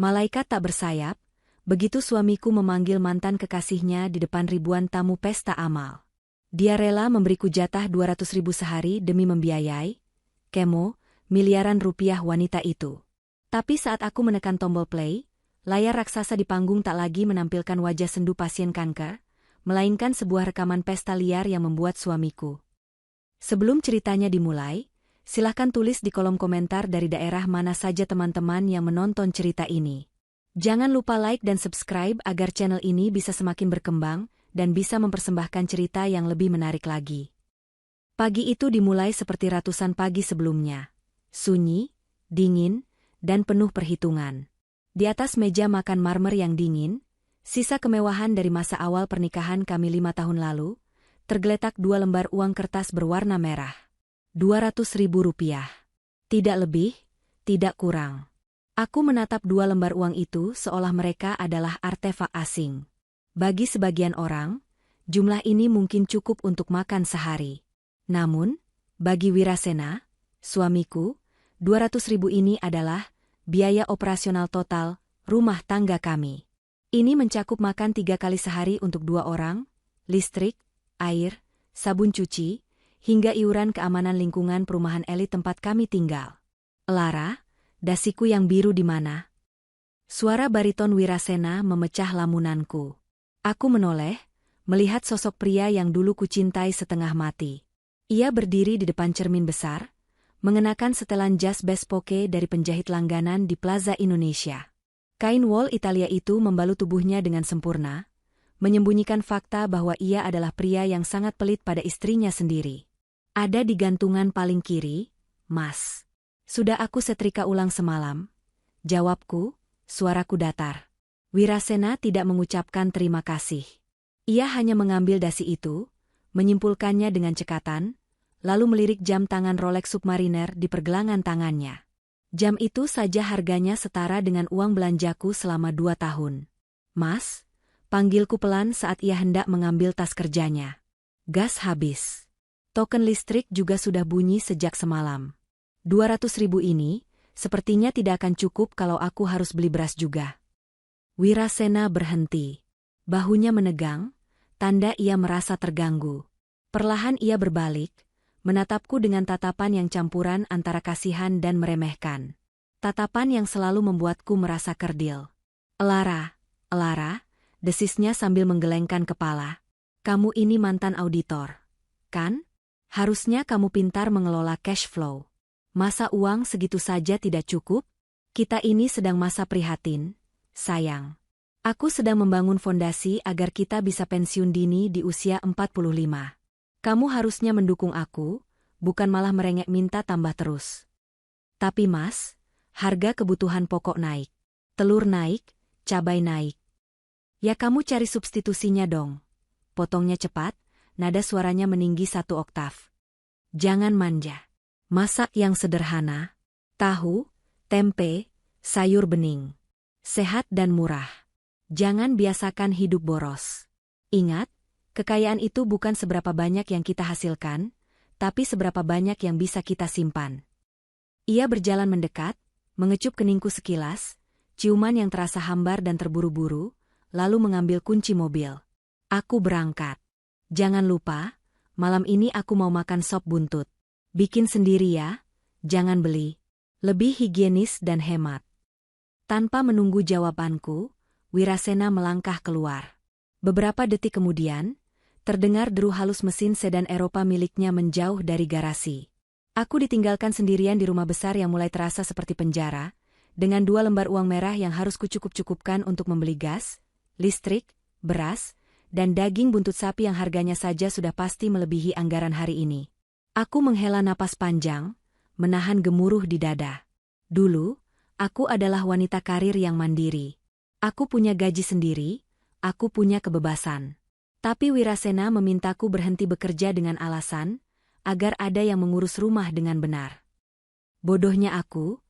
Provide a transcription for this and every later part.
Malaikat tak bersayap, begitu suamiku memanggil mantan kekasihnya di depan ribuan tamu pesta amal. Dia rela memberiku jatah 200.000 sehari demi membiayai kemo miliaran rupiah wanita itu. Tapi saat aku menekan tombol play, layar raksasa di panggung tak lagi menampilkan wajah sendu pasien kanker, melainkan sebuah rekaman pesta liar yang membuat suamiku. Sebelum ceritanya dimulai, silahkan tulis di kolom komentar dari daerah mana saja teman-teman yang menonton cerita ini. Jangan lupa like dan subscribe agar channel ini bisa semakin berkembang dan bisa mempersembahkan cerita yang lebih menarik lagi. Pagi itu dimulai seperti ratusan pagi sebelumnya. Sunyi, dingin, dan penuh perhitungan. Di atas meja makan marmer yang dingin, sisa kemewahan dari masa awal pernikahan kami 5 tahun lalu, tergeletak 2 lembar uang kertas berwarna merah. 200.000 rupiah. Tidak lebih, tidak kurang. Aku menatap 2 lembar uang itu seolah mereka adalah artefak asing. Bagi sebagian orang, jumlah ini mungkin cukup untuk makan sehari. Namun, bagi Wirasena, suamiku, 200.000 ini adalah biaya operasional total rumah tangga kami. Ini mencakup makan 3 kali sehari untuk 2 orang, listrik, air, sabun cuci, hingga iuran keamanan lingkungan perumahan elit tempat kami tinggal. Lara, dasiku yang biru di mana? Suara bariton Wirasena memecah lamunanku. Aku menoleh, melihat sosok pria yang dulu kucintai setengah mati. Ia berdiri di depan cermin besar, mengenakan setelan jas bespoke dari penjahit langganan di Plaza Indonesia. Kain wol Italia itu membalut tubuhnya dengan sempurna, menyembunyikan fakta bahwa ia adalah pria yang sangat pelit pada istrinya sendiri. Ada di gantungan paling kiri, Mas. Sudah aku setrika ulang semalam. Jawabku, suaraku datar. Wirasena tidak mengucapkan terima kasih. Ia hanya mengambil dasi itu, menyimpulkannya dengan cekatan, lalu melirik jam tangan Rolex Submariner di pergelangan tangannya. Jam itu saja harganya setara dengan uang belanjaku selama 2 tahun. Mas, panggilku pelan saat ia hendak mengambil tas kerjanya. Gas habis. Token listrik juga sudah bunyi sejak semalam. 200.000 ini, sepertinya tidak akan cukup kalau aku harus beli beras juga. Wirasena berhenti. Bahunya menegang, tanda ia merasa terganggu. Perlahan ia berbalik, menatapku dengan tatapan yang campuran antara kasihan dan meremehkan. Tatapan yang selalu membuatku merasa kerdil. Lara, desisnya sambil menggelengkan kepala. Kamu ini mantan auditor, kan? Harusnya kamu pintar mengelola cash flow. Masa uang segitu saja tidak cukup? Kita ini sedang masa prihatin, sayang. Aku sedang membangun fondasi agar kita bisa pensiun dini di usia 45. Kamu harusnya mendukung aku, bukan malah merengek minta tambah terus. Tapi Mas, harga kebutuhan pokok naik. Telur naik, cabai naik. Ya kamu cari substitusinya dong. Potongnya cepat, nada suaranya meninggi 1 oktav. Jangan manja. Masak yang sederhana. Tahu, tempe, sayur bening. Sehat dan murah. Jangan biasakan hidup boros. Ingat, kekayaan itu bukan seberapa banyak yang kita hasilkan, tapi seberapa banyak yang bisa kita simpan. Ia berjalan mendekat, mengecup keningku sekilas, ciuman yang terasa hambar dan terburu-buru, lalu mengambil kunci mobil. Aku berangkat. Jangan lupa, malam ini aku mau makan sop buntut. Bikin sendiri ya, jangan beli. Lebih higienis dan hemat. Tanpa menunggu jawabanku, Wirasena melangkah keluar. Beberapa detik kemudian, terdengar deru halus mesin sedan Eropa miliknya menjauh dari garasi. Aku ditinggalkan sendirian di rumah besar yang mulai terasa seperti penjara, dengan 2 lembar uang merah yang harus kucukup-cukupkan untuk membeli gas, listrik, beras, dan daging buntut sapi yang harganya saja sudah pasti melebihi anggaran hari ini. Aku menghela napas panjang, menahan gemuruh di dada. Dulu, aku adalah wanita karir yang mandiri. Aku punya gaji sendiri, aku punya kebebasan. Tapi Wirasena memintaku berhenti bekerja dengan alasan, agar ada yang mengurus rumah dengan benar. Bodohnya aku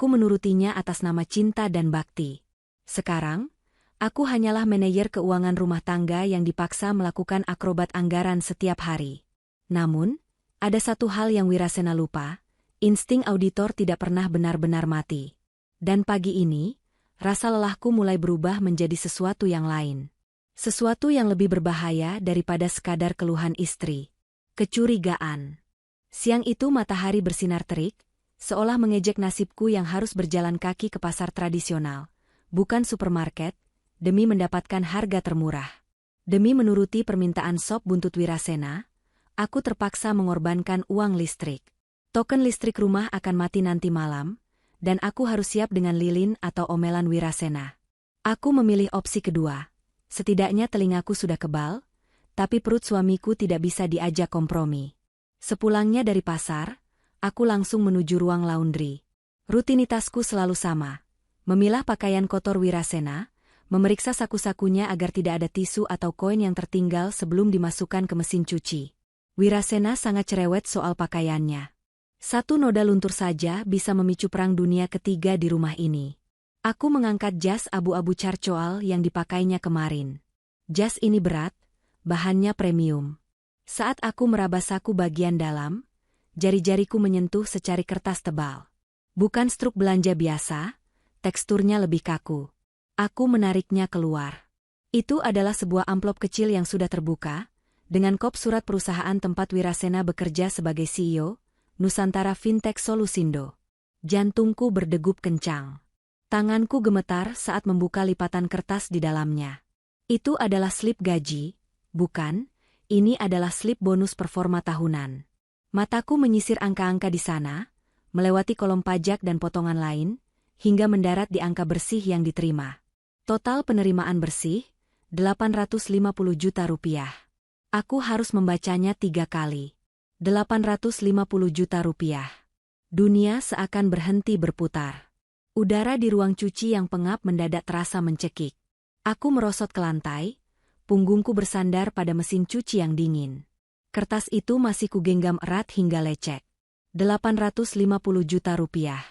menurutinya atas nama cinta dan bakti. Sekarang, aku hanyalah manajer keuangan rumah tangga yang dipaksa melakukan akrobat anggaran setiap hari. Namun, ada satu hal yang Wirasena lupa, insting auditor tidak pernah benar-benar mati. Dan pagi ini, rasa lelahku mulai berubah menjadi sesuatu yang lain. Sesuatu yang lebih berbahaya daripada sekadar keluhan istri. Kecurigaan. Siang itu matahari bersinar terik, seolah mengejek nasibku yang harus berjalan kaki ke pasar tradisional, bukan supermarket, demi mendapatkan harga termurah. Demi menuruti permintaan sop buntut Wirasena, aku terpaksa mengorbankan uang listrik. Token listrik rumah akan mati nanti malam, dan aku harus siap dengan lilin atau omelan Wirasena. Aku memilih opsi kedua. Setidaknya telingaku sudah kebal, tapi perut suamiku tidak bisa diajak kompromi. Sepulangnya dari pasar, aku langsung menuju ruang laundry. Rutinitasku selalu sama. Memilah pakaian kotor Wirasena, memeriksa saku-sakunya agar tidak ada tisu atau koin yang tertinggal sebelum dimasukkan ke mesin cuci. Wirasena sangat cerewet soal pakaiannya. Satu noda luntur saja bisa memicu perang dunia ketiga di rumah ini. Aku mengangkat jas abu-abu charcoal yang dipakainya kemarin. Jas ini berat, bahannya premium. Saat aku meraba saku bagian dalam, jari-jariku menyentuh secari kertas tebal. Bukan struk belanja biasa, teksturnya lebih kaku. Aku menariknya keluar. Itu adalah sebuah amplop kecil yang sudah terbuka, dengan kop surat perusahaan tempat Wirasena bekerja sebagai CEO, Nusantara Fintech Solusindo. Jantungku berdegup kencang. Tanganku gemetar saat membuka lipatan kertas di dalamnya. Itu adalah slip gaji, bukan, ini adalah slip bonus performa tahunan. Mataku menyisir angka-angka di sana, melewati kolom pajak dan potongan lain, hingga mendarat di angka bersih yang diterima. Total penerimaan bersih, 850 juta rupiah. Aku harus membacanya 3 kali. 850 juta rupiah. Dunia seakan berhenti berputar. Udara di ruang cuci yang pengap mendadak terasa mencekik. Aku merosot ke lantai, punggungku bersandar pada mesin cuci yang dingin. Kertas itu masih kugenggam erat hingga lecek. 850 juta rupiah.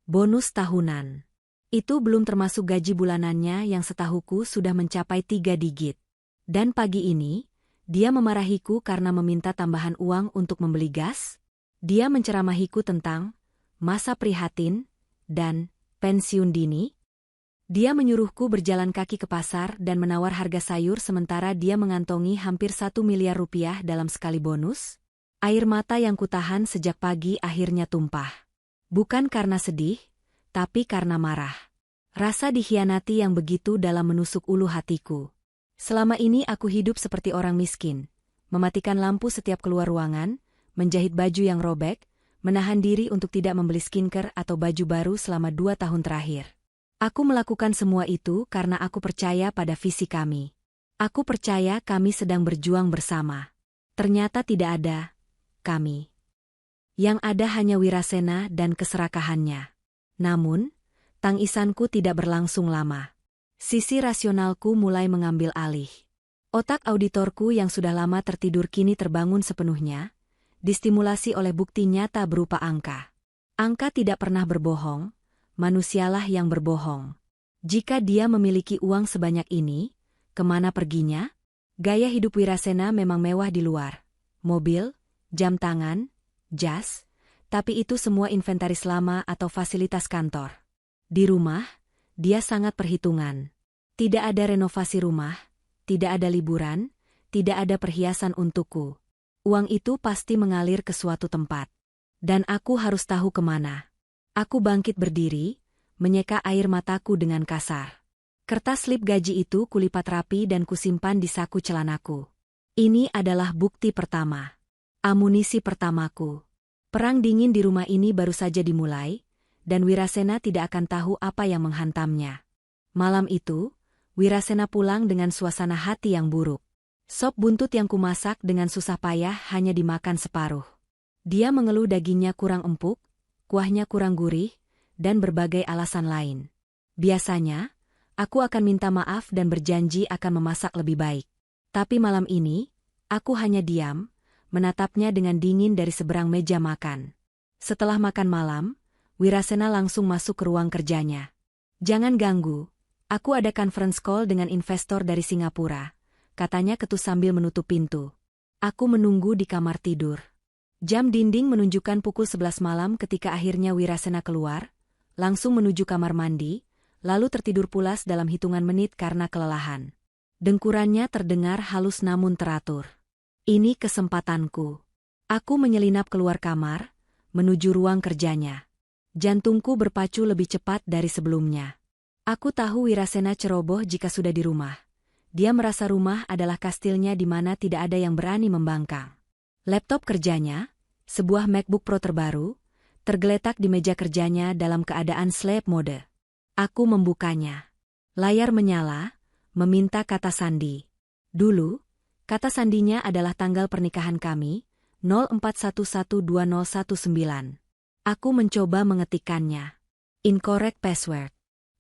Bonus tahunan. Itu belum termasuk gaji bulanannya yang setahuku sudah mencapai 3 digit. Dan pagi ini, dia memarahiku karena meminta tambahan uang untuk membeli gas. Dia menceramahiku tentang masa prihatin dan pensiun dini. Dia menyuruhku berjalan kaki ke pasar dan menawar harga sayur sementara dia mengantongi hampir 1 miliar rupiah dalam sekali bonus. Air mata yang kutahan sejak pagi akhirnya tumpah. Bukan karena sedih, tapi karena marah. Rasa dikhianati yang begitu dalam menusuk ulu hatiku. Selama ini aku hidup seperti orang miskin, mematikan lampu setiap keluar ruangan, menjahit baju yang robek, menahan diri untuk tidak membeli skincare atau baju baru selama 2 tahun terakhir. Aku melakukan semua itu karena aku percaya pada visi kami. Aku percaya kami sedang berjuang bersama. Ternyata tidak ada kami. Yang ada hanya Wirasena dan keserakahannya. Namun, tangisanku tidak berlangsung lama. Sisi rasionalku mulai mengambil alih. Otak auditorku yang sudah lama tertidur kini terbangun sepenuhnya, distimulasi oleh bukti nyata berupa angka. Angka tidak pernah berbohong, manusialah yang berbohong. Jika dia memiliki uang sebanyak ini, kemana perginya? Gaya hidup Wirasena memang mewah di luar. Mobil, jam tangan, jas, tapi itu semua inventaris lama atau fasilitas kantor. Di rumah, dia sangat perhitungan. Tidak ada renovasi rumah, tidak ada liburan, tidak ada perhiasan untukku. Uang itu pasti mengalir ke suatu tempat. Dan aku harus tahu kemana. Aku bangkit berdiri, menyeka air mataku dengan kasar. Kertas slip gaji itu kulipat rapi dan kusimpan di saku celanaku. Ini adalah bukti pertama. Amunisi pertamaku. Perang dingin di rumah ini baru saja dimulai, dan Wirasena tidak akan tahu apa yang menghantamnya. Malam itu, Wirasena pulang dengan suasana hati yang buruk. Sop buntut yang kumasak dengan susah payah hanya dimakan separuh. Dia mengeluh dagingnya kurang empuk, kuahnya kurang gurih, dan berbagai alasan lain. Biasanya, aku akan minta maaf dan berjanji akan memasak lebih baik. Tapi malam ini, aku hanya diam, menatapnya dengan dingin dari seberang meja makan. Setelah makan malam, Wirasena langsung masuk ke ruang kerjanya. "Jangan ganggu. Aku ada conference call dengan investor dari Singapura," katanya ketus sambil menutup pintu. Aku menunggu di kamar tidur. Jam dinding menunjukkan pukul 11 malam ketika akhirnya Wirasena keluar, langsung menuju kamar mandi, lalu tertidur pulas dalam hitungan menit karena kelelahan. Dengkurannya terdengar halus namun teratur. Ini kesempatanku. Aku menyelinap keluar kamar, menuju ruang kerjanya. Jantungku berpacu lebih cepat dari sebelumnya. Aku tahu Wirasena ceroboh jika sudah di rumah. Dia merasa rumah adalah kastilnya di mana tidak ada yang berani membangkang. Laptop kerjanya, sebuah MacBook Pro terbaru, tergeletak di meja kerjanya dalam keadaan sleep mode. Aku membukanya. Layar menyala, meminta kata sandi. Dulu, kata sandinya adalah tanggal pernikahan kami, 04112019. Aku mencoba mengetikkannya. Incorrect password.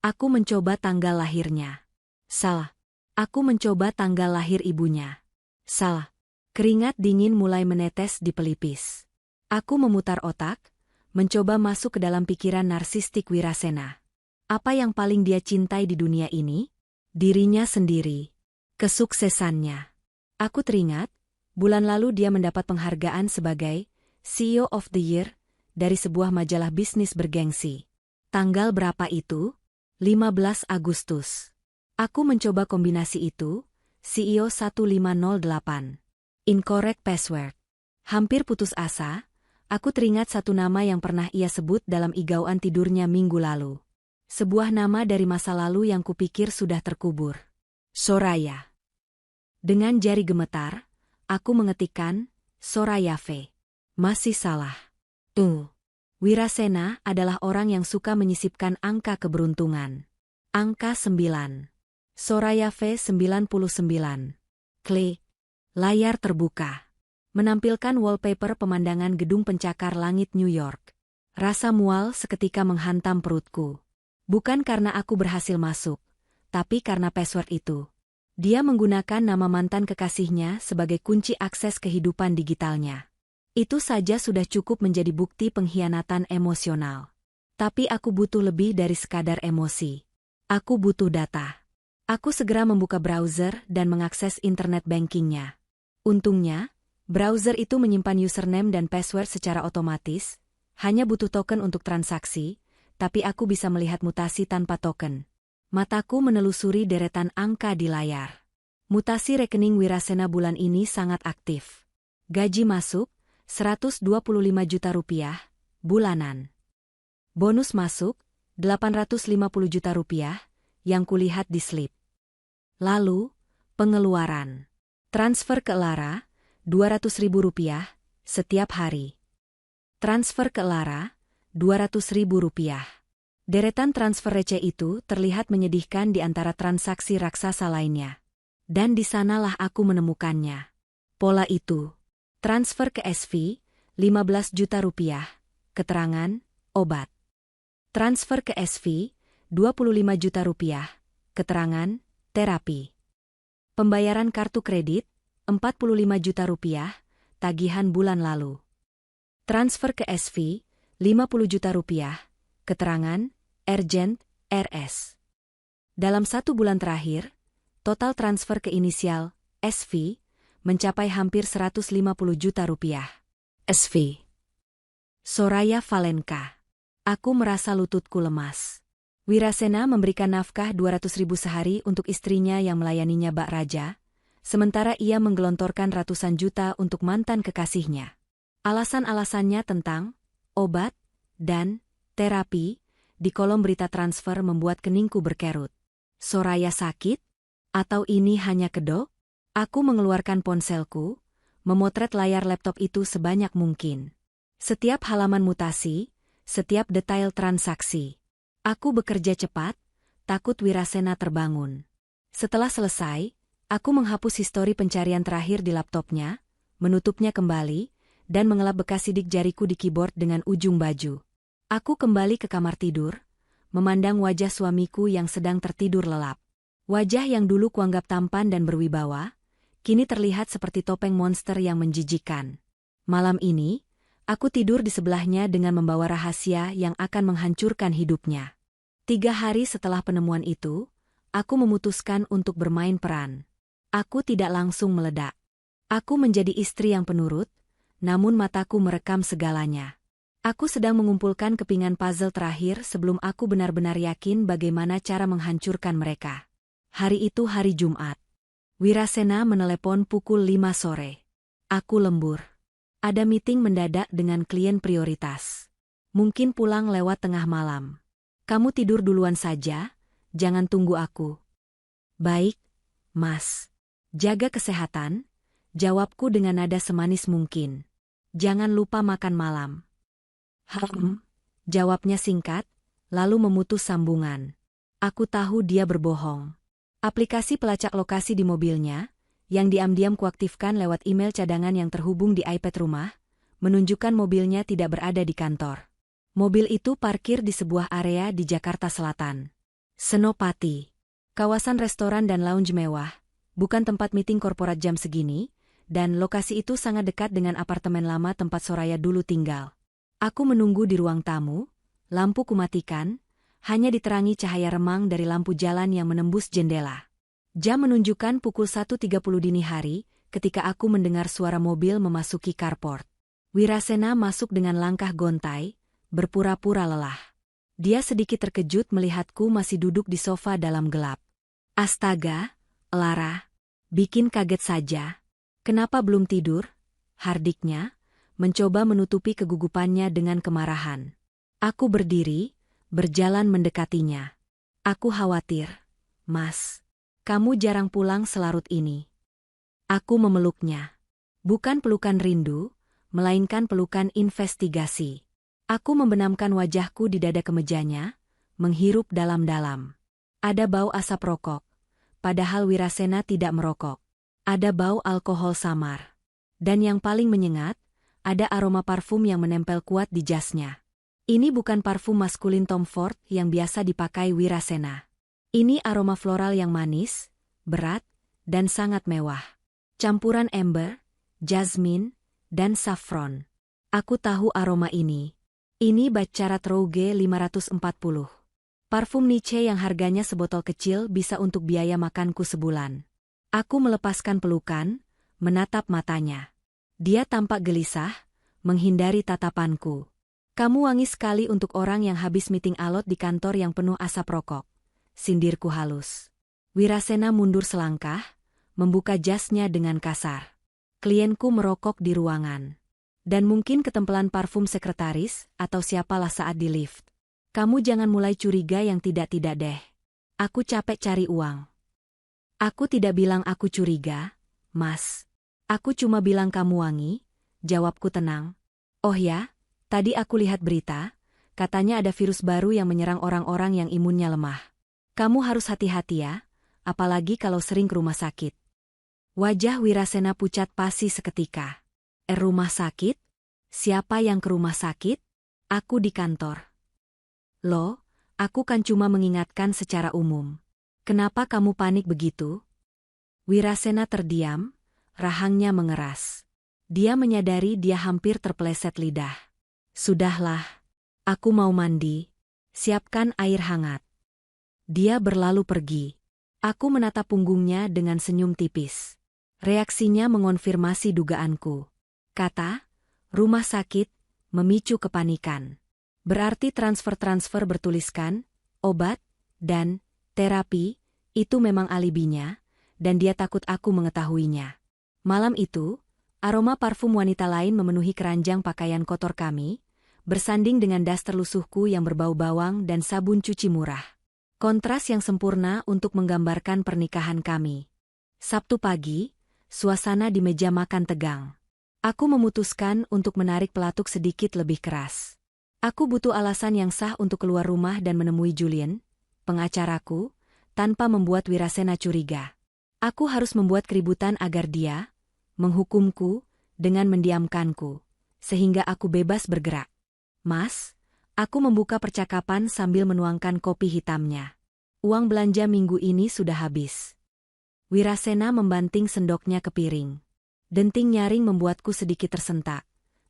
Aku mencoba tanggal lahirnya. Salah. Aku mencoba tanggal lahir ibunya. Salah. Keringat dingin mulai menetes di pelipis. Aku memutar otak, mencoba masuk ke dalam pikiran narsistik Wirasena. Apa yang paling dia cintai di dunia ini? Dirinya sendiri. Kesuksesannya. Aku teringat, bulan lalu dia mendapat penghargaan sebagai CEO of the Year dari sebuah majalah bisnis bergengsi. Tanggal berapa itu? 15 Agustus. Aku mencoba kombinasi itu, CEO 1508. Incorrect password. Hampir putus asa, aku teringat satu nama yang pernah ia sebut dalam igauan tidurnya minggu lalu. Sebuah nama dari masa lalu yang kupikir sudah terkubur. Soraya. Dengan jari gemetar, aku mengetikkan, Soraya V. Masih salah. Wirasena adalah orang yang suka menyisipkan angka keberuntungan. Angka 9. Soraya V 99. Klik. Layar terbuka. Menampilkan wallpaper pemandangan gedung pencakar langit New York. Rasa mual seketika menghantam perutku. Bukan karena aku berhasil masuk, tapi karena password itu. Dia menggunakan nama mantan kekasihnya sebagai kunci akses kehidupan digitalnya. Itu saja sudah cukup menjadi bukti pengkhianatan emosional. Tapi aku butuh lebih dari sekadar emosi. Aku butuh data. Aku segera membuka browser dan mengakses internet bankingnya. Untungnya, browser itu menyimpan username dan password secara otomatis, hanya butuh token untuk transaksi, tapi aku bisa melihat mutasi tanpa token. Mataku menelusuri deretan angka di layar. Mutasi rekening Wirasena bulan ini sangat aktif. Gaji masuk, 125 juta rupiah, bulanan. Bonus masuk, 850 juta rupiah, yang kulihat di slip. Lalu, pengeluaran. Transfer ke Lara, 200.000 rupiah, setiap hari. Transfer ke Lara, 200.000 rupiah. Deretan transfer receh itu terlihat menyedihkan di antara transaksi raksasa lainnya. Dan di sanalah aku menemukannya. Pola itu. Transfer ke SV, 15 juta rupiah, keterangan, obat. Transfer ke SV, 25 juta rupiah, keterangan, terapi. Pembayaran kartu kredit, 45 juta rupiah, tagihan bulan lalu. Transfer ke SV, 50 juta rupiah, keterangan, urgent, RS. Dalam 1 bulan terakhir, total transfer ke inisial, SV, mencapai hampir 150 juta rupiah. SV. Soraya Valenka. Aku merasa lututku lemas. Wirasena memberikan nafkah 200.000 sehari untuk istrinya yang melayaninya bak raja, sementara ia menggelontorkan ratusan juta untuk mantan kekasihnya. Alasan-alasannya tentang obat dan terapi di kolom berita transfer membuat keningku berkerut. Soraya sakit? Atau ini hanya kedok? Aku mengeluarkan ponselku, memotret layar laptop itu sebanyak mungkin. Setiap halaman mutasi, setiap detail transaksi. Aku bekerja cepat, takut Wirasena terbangun. Setelah selesai, aku menghapus histori pencarian terakhir di laptopnya, menutupnya kembali, dan mengelap bekas sidik jariku di keyboard dengan ujung baju. Aku kembali ke kamar tidur, memandang wajah suamiku yang sedang tertidur lelap. Wajah yang dulu kuanggap tampan dan berwibawa, kini terlihat seperti topeng monster yang menjijikan. Malam ini, aku tidur di sebelahnya dengan membawa rahasia yang akan menghancurkan hidupnya. 3 hari setelah penemuan itu, aku memutuskan untuk bermain peran. Aku tidak langsung meledak. Aku menjadi istri yang penurut, namun mataku merekam segalanya. Aku sedang mengumpulkan kepingan puzzle terakhir sebelum aku benar-benar yakin bagaimana cara menghancurkan mereka. Hari itu hari Jumat. Wirasena menelepon pukul 5 sore. Aku lembur. Ada meeting mendadak dengan klien prioritas. Mungkin pulang lewat tengah malam. Kamu tidur duluan saja, jangan tunggu aku. Baik, Mas. Jaga kesehatan, jawabku dengan nada semanis mungkin. Jangan lupa makan malam. Jawabnya singkat, lalu memutus sambungan. Aku tahu dia berbohong. Aplikasi pelacak lokasi di mobilnya, yang diam-diam kuaktifkan lewat email cadangan yang terhubung di iPad rumah, menunjukkan mobilnya tidak berada di kantor. Mobil itu parkir di sebuah area di Jakarta Selatan. Senopati. Kawasan restoran dan lounge mewah, bukan tempat meeting korporat jam segini, dan lokasi itu sangat dekat dengan apartemen lama tempat Soraya dulu tinggal. Aku menunggu di ruang tamu, lampu kumatikan, hanya diterangi cahaya remang dari lampu jalan yang menembus jendela. Jam menunjukkan pukul 1.30 dini hari ketika aku mendengar suara mobil memasuki carport. Wirasena masuk dengan langkah gontai, berpura-pura lelah. Dia sedikit terkejut melihatku masih duduk di sofa dalam gelap. Astaga, Lara, bikin kaget saja. Kenapa belum tidur? Hardiknya, mencoba menutupi kegugupannya dengan kemarahan. Aku berdiri, berjalan mendekatinya. Aku khawatir, Mas. Kamu jarang pulang selarut ini. Aku memeluknya. Bukan pelukan rindu, melainkan pelukan investigasi. Aku membenamkan wajahku di dada kemejanya, menghirup dalam-dalam. Ada bau asap rokok, padahal Wirasena tidak merokok. Ada bau alkohol samar. Dan yang paling menyengat, ada aroma parfum yang menempel kuat di jasnya. Ini bukan parfum maskulin Tom Ford yang biasa dipakai Wirasena. Ini aroma floral yang manis, berat, dan sangat mewah. Campuran amber, jasmine, dan saffron. Aku tahu aroma ini. Ini Baccarat Rouge 540. Parfum Niche yang harganya sebotol kecil bisa untuk biaya makanku sebulan. Aku melepaskan pelukan, menatap matanya. Dia tampak gelisah, menghindari tatapanku. Kamu wangi sekali untuk orang yang habis meeting alot di kantor yang penuh asap rokok. Sindirku halus. Wirasena mundur selangkah, membuka jasnya dengan kasar. Klienku merokok di ruangan. Dan mungkin ketempelan parfum sekretaris atau siapalah saat di lift. Kamu jangan mulai curiga yang tidak-tidak deh. Aku capek cari uang. Aku tidak bilang aku curiga, Mas. Aku cuma bilang kamu wangi, jawabku tenang. Oh ya, tadi aku lihat berita, katanya ada virus baru yang menyerang orang-orang yang imunnya lemah. Kamu harus hati-hati ya, apalagi kalau sering ke rumah sakit. Wajah Wirasena pucat pasi seketika. Rumah sakit? Siapa yang ke rumah sakit? Aku di kantor. Loh, aku kan cuma mengingatkan secara umum. Kenapa kamu panik begitu? Wirasena terdiam, rahangnya mengeras. Dia menyadari dia hampir terpeleset lidah. Sudahlah, aku mau mandi. Siapkan air hangat. Dia berlalu pergi. Aku menatap punggungnya dengan senyum tipis. Reaksinya mengonfirmasi dugaanku. Kata, rumah sakit, memicu kepanikan. Berarti transfer-transfer bertuliskan, obat, dan terapi, itu memang alibinya, dan dia takut aku mengetahuinya. Malam itu, aroma parfum wanita lain memenuhi keranjang pakaian kotor kami, bersanding dengan daster lusuhku yang berbau bawang dan sabun cuci murah. Kontras yang sempurna untuk menggambarkan pernikahan kami. Sabtu pagi, suasana di meja makan tegang. Aku memutuskan untuk menarik pelatuk sedikit lebih keras. Aku butuh alasan yang sah untuk keluar rumah dan menemui Julian, pengacaraku, tanpa membuat Wirasena curiga. Aku harus membuat keributan agar dia menghukumku dengan mendiamkanku, sehingga aku bebas bergerak. Mas, aku membuka percakapan sambil menuangkan kopi hitamnya. Uang belanja minggu ini sudah habis. Wirasena membanting sendoknya ke piring. Denting nyaring membuatku sedikit tersentak,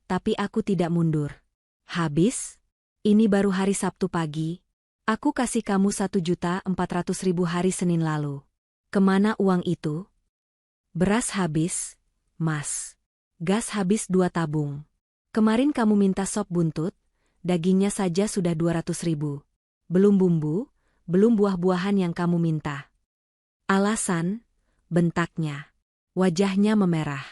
tapi aku tidak mundur. Habis? Ini baru hari Sabtu pagi. Aku kasih kamu 1.400.000 hari Senin lalu. Kemana uang itu? Beras habis, Mas. Gas habis 2 tabung. Kemarin kamu minta sop buntut, Dagingnya saja sudah 200.000. Belum bumbu, belum buah-buahan yang kamu minta. Alasan, bentaknya. Wajahnya memerah.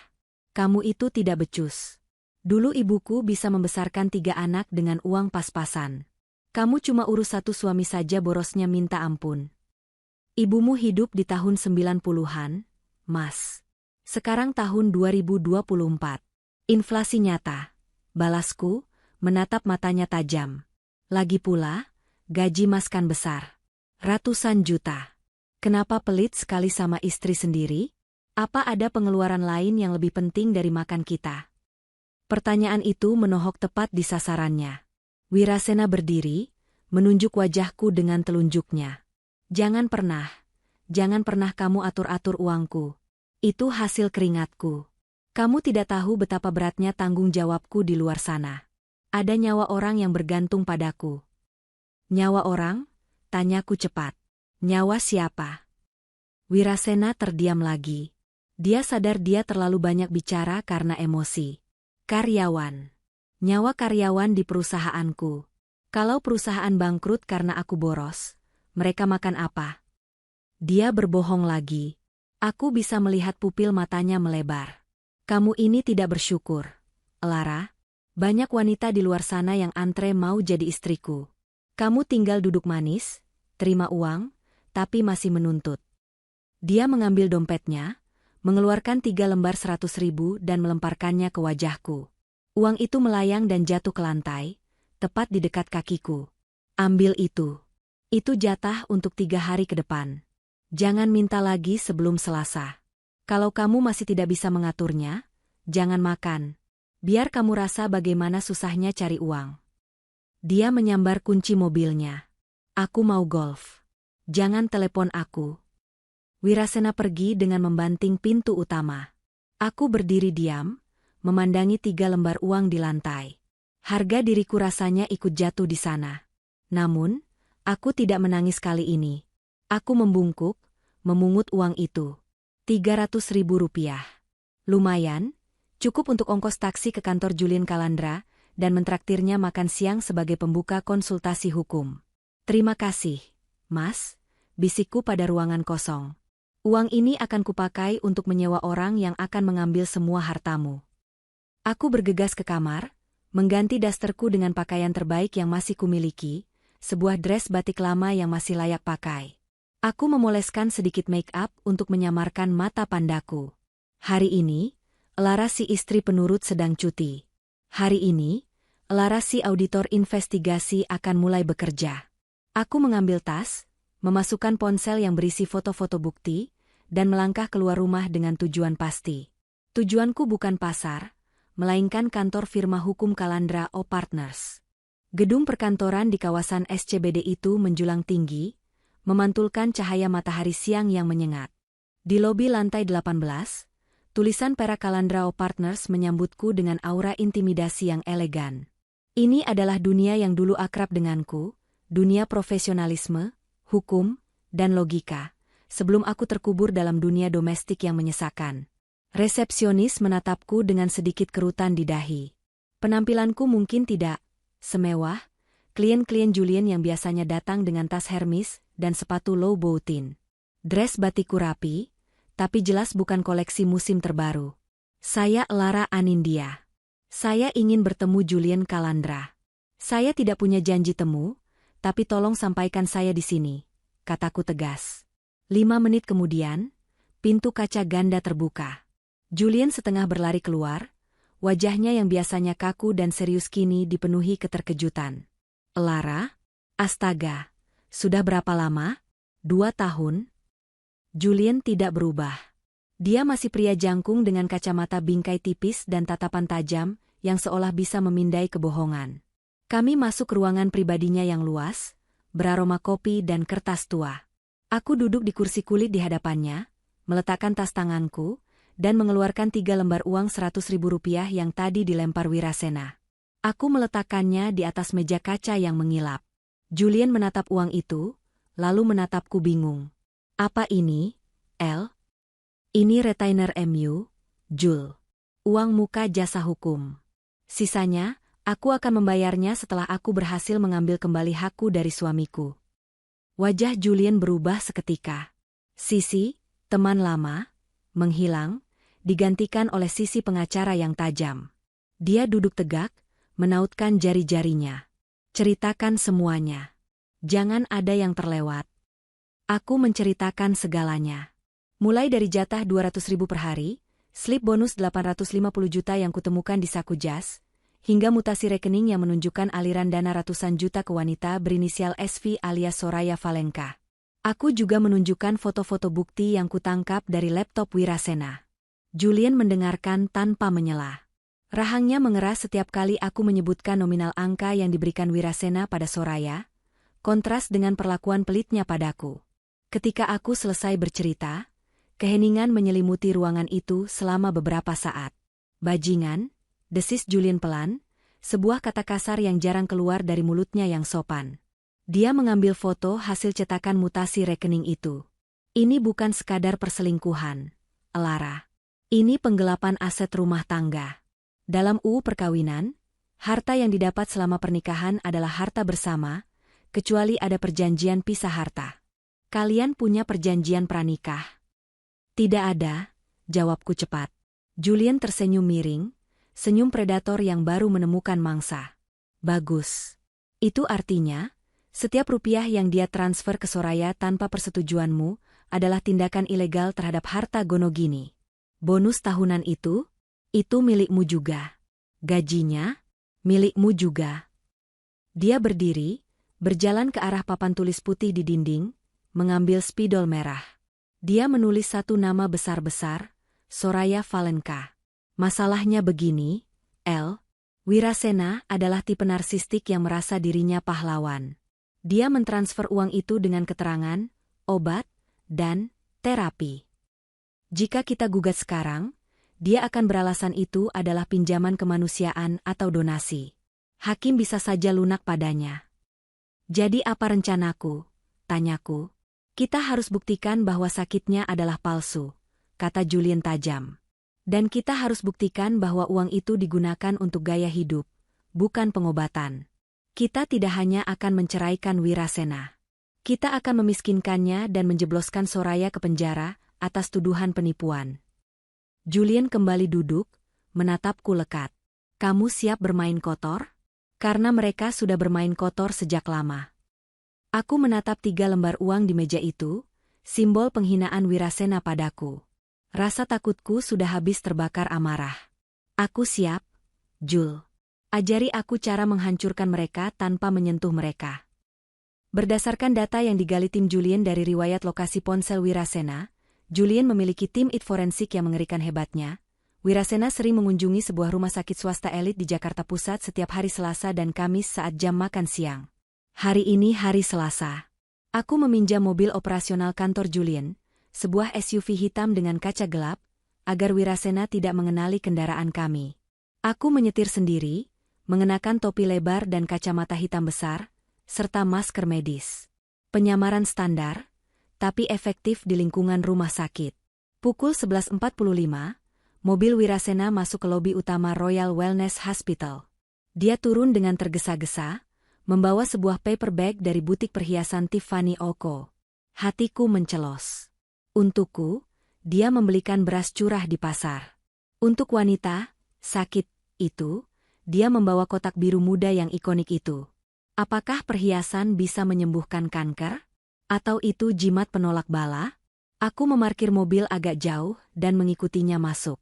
Kamu itu tidak becus. Dulu ibuku bisa membesarkan 3 anak dengan uang pas-pasan. Kamu cuma urus 1 suami saja borosnya minta ampun. Ibumu hidup di tahun 90-an, Mas. Sekarang tahun 2024. Inflasi nyata. Balasku, menatap matanya tajam. Lagi pula, gaji Mas kan besar. Ratusan juta. Kenapa pelit sekali sama istri sendiri? Apa ada pengeluaran lain yang lebih penting dari makan kita? Pertanyaan itu menohok tepat di sasarannya. Wirasena berdiri, menunjuk wajahku dengan telunjuknya. Jangan pernah kamu atur-atur uangku. Itu hasil keringatku. Kamu tidak tahu betapa beratnya tanggung jawabku di luar sana. Ada nyawa orang yang bergantung padaku. Nyawa orang? Tanyaku cepat. Nyawa siapa? Wirasena terdiam lagi. Dia sadar dia terlalu banyak bicara karena emosi. Karyawan. Nyawa karyawan di perusahaanku. Kalau perusahaan bangkrut karena aku boros, mereka makan apa? Dia berbohong lagi. Aku bisa melihat pupil matanya melebar. Kamu ini tidak bersyukur, Lara. Banyak wanita di luar sana yang antre mau jadi istriku. Kamu tinggal duduk manis, terima uang, tapi masih menuntut. Dia mengambil dompetnya, mengeluarkan 3 lembar 100.000 dan melemparkannya ke wajahku. Uang itu melayang dan jatuh ke lantai, tepat di dekat kakiku. Ambil itu. Itu jatah untuk 3 hari ke depan. Jangan minta lagi sebelum Selasa. Kalau kamu masih tidak bisa mengaturnya, jangan makan. Biar kamu rasa bagaimana susahnya cari uang. Dia menyambar kunci mobilnya. Aku mau golf. Jangan telepon aku. Wirasena pergi dengan membanting pintu utama. Aku berdiri diam, memandangi 3 lembar uang di lantai. Harga diriku rasanya ikut jatuh di sana. Namun, aku tidak menangis kali ini. Aku membungkuk, memungut uang itu. 300.000 rupiah. Lumayan, cukup untuk ongkos taksi ke kantor Julien Kalandra, dan mentraktirnya makan siang sebagai pembuka konsultasi hukum. Terima kasih, Mas, bisikku pada ruangan kosong. Uang ini akan kupakai untuk menyewa orang yang akan mengambil semua hartamu. Aku bergegas ke kamar, mengganti dasterku dengan pakaian terbaik yang masih kumiliki, sebuah dress batik lama yang masih layak pakai. Aku memoleskan sedikit make up untuk menyamarkan mata pandaku. Hari ini, Lara si istri penurut sedang cuti. Hari ini, Lara si auditor investigasi akan mulai bekerja. Aku mengambil tas, memasukkan ponsel yang berisi foto-foto bukti, dan melangkah keluar rumah dengan tujuan pasti. Tujuanku bukan pasar, melainkan kantor firma hukum Kalandra O Partners. Gedung perkantoran di kawasan SCBD itu menjulang tinggi, memantulkan cahaya matahari siang yang menyengat. Di lobi lantai 18, tulisan perak Kalandra O Partners menyambutku dengan aura intimidasi yang elegan. Ini adalah dunia yang dulu akrab denganku, dunia profesionalisme, hukum, dan logika, sebelum aku terkubur dalam dunia domestik yang menyesakan. Resepsionis menatapku dengan sedikit kerutan di dahi. Penampilanku mungkin tidak semewah, klien-klien Julien yang biasanya datang dengan tas Hermes dan sepatu low boutin. Dress batikku rapi, tapi jelas bukan koleksi musim terbaru. Saya Lara Anindya. Saya ingin bertemu Julien Kalandra. Saya tidak punya janji temu, tapi tolong sampaikan saya di sini, kataku tegas. 5 menit kemudian, pintu kaca ganda terbuka. Julien setengah berlari keluar, wajahnya yang biasanya kaku dan serius kini dipenuhi keterkejutan. Lara? Astaga, sudah berapa lama? 2 tahun? Julien tidak berubah. Dia masih pria jangkung dengan kacamata bingkai tipis dan tatapan tajam yang seolah bisa memindai kebohongan. Kami masuk ruangan pribadinya yang luas, beraroma kopi dan kertas tua. Aku duduk di kursi kulit di hadapannya, meletakkan tas tanganku, dan mengeluarkan 3 lembar uang 100.000 rupiah yang tadi dilempar Wirasena. Aku meletakkannya di atas meja kaca yang mengilap. Julien menatap uang itu, lalu menatapku bingung. Apa ini, El? Ini retainer MU, Jul. Uang muka jasa hukum. Sisanya, Aku akan membayarnya setelah aku berhasil mengambil kembali hakku dari suamiku. Wajah Julian berubah seketika. Sisi, teman lama, menghilang, digantikan oleh sisi pengacara yang tajam. Dia duduk tegak, menautkan jari-jarinya. Ceritakan semuanya. Jangan ada yang terlewat. Aku menceritakan segalanya. Mulai dari jatah 200.000 per hari, slip bonus 850 juta yang kutemukan di saku jas, hingga mutasi rekening yang menunjukkan aliran dana ratusan juta ke wanita berinisial SV alias Soraya Valenka. Aku juga menunjukkan foto-foto bukti yang kutangkap dari laptop Wirasena. Julian mendengarkan tanpa menyela. Rahangnya mengeras setiap kali aku menyebutkan nominal angka yang diberikan Wirasena pada Soraya, kontras dengan perlakuan pelitnya padaku. Ketika aku selesai bercerita, keheningan menyelimuti ruangan itu selama beberapa saat. Bajingan, desis Julian pelan, sebuah kata kasar yang jarang keluar dari mulutnya yang sopan. Dia mengambil foto hasil cetakan mutasi rekening itu. Ini bukan sekadar perselingkuhan, Elara. Ini penggelapan aset rumah tangga. Dalam UU perkawinan, harta yang didapat selama pernikahan adalah harta bersama, kecuali ada perjanjian pisah harta. Kalian punya perjanjian pranikah? Tidak ada, jawabku cepat. Julian tersenyum miring, senyum predator yang baru menemukan mangsa. Bagus. Itu artinya, setiap rupiah yang dia transfer ke Soraya tanpa persetujuanmu adalah tindakan ilegal terhadap harta Gonogini. Bonus tahunan itu milikmu juga. Gajinya, milikmu juga. Dia berdiri, berjalan ke arah papan tulis putih di dinding, mengambil spidol merah. Dia menulis satu nama besar-besar, Soraya Valenka. Masalahnya begini, Wirasena adalah tipe narsistik yang merasa dirinya pahlawan. Dia mentransfer uang itu dengan keterangan, obat, dan terapi. Jika kita gugat sekarang, dia akan beralasan itu adalah pinjaman kemanusiaan atau donasi. Hakim bisa saja lunak padanya. Jadi apa rencanaku? Tanyaku. Kita harus buktikan bahwa sakitnya adalah palsu, kata Julian tajam. Dan kita harus buktikan bahwa uang itu digunakan untuk gaya hidup, bukan pengobatan. Kita tidak hanya akan menceraikan Wirasena. Kita akan memiskinkannya dan menjebloskan Soraya ke penjara atas tuduhan penipuan. Julian kembali duduk, menatapku lekat. Kamu siap bermain kotor? Karena mereka sudah bermain kotor sejak lama. Aku menatap 3 lembar uang di meja itu, simbol penghinaan Wirasena padaku. Rasa takutku sudah habis terbakar amarah. Aku siap, Jul. Ajari aku cara menghancurkan mereka tanpa menyentuh mereka. Berdasarkan data yang digali tim Julian dari riwayat lokasi ponsel Wirasena, Julian memiliki tim IT forensik yang mengerikan hebatnya. Wirasena sering mengunjungi sebuah rumah sakit swasta elit di Jakarta Pusat setiap hari Selasa dan Kamis saat jam makan siang. Hari ini hari Selasa. Aku meminjam mobil operasional kantor Julian, sebuah SUV hitam dengan kaca gelap, agar Wirasena tidak mengenali kendaraan kami. Aku menyetir sendiri, mengenakan topi lebar dan kacamata hitam besar, serta masker medis. Penyamaran standar, tapi efektif di lingkungan rumah sakit. Pukul 11.45, mobil Wirasena masuk ke lobi utama Royal Wellness Hospital. Dia turun dengan tergesa-gesa, membawa sebuah paper bag dari butik perhiasan Tiffany Oko. Hatiku mencelos. Untukku, dia membelikan beras curah di pasar. Untuk wanita sakit itu, dia membawa kotak biru muda yang ikonik itu. Apakah perhiasan bisa menyembuhkan kanker? Atau itu jimat penolak bala? Aku memarkir mobil agak jauh dan mengikutinya masuk.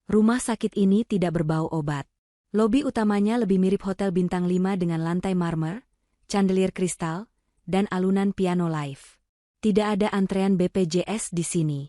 Rumah sakit ini tidak berbau obat. Lobi utamanya lebih mirip hotel bintang 5 dengan lantai marmer, chandelier kristal, dan alunan piano live. Tidak ada antrean BPJS di sini.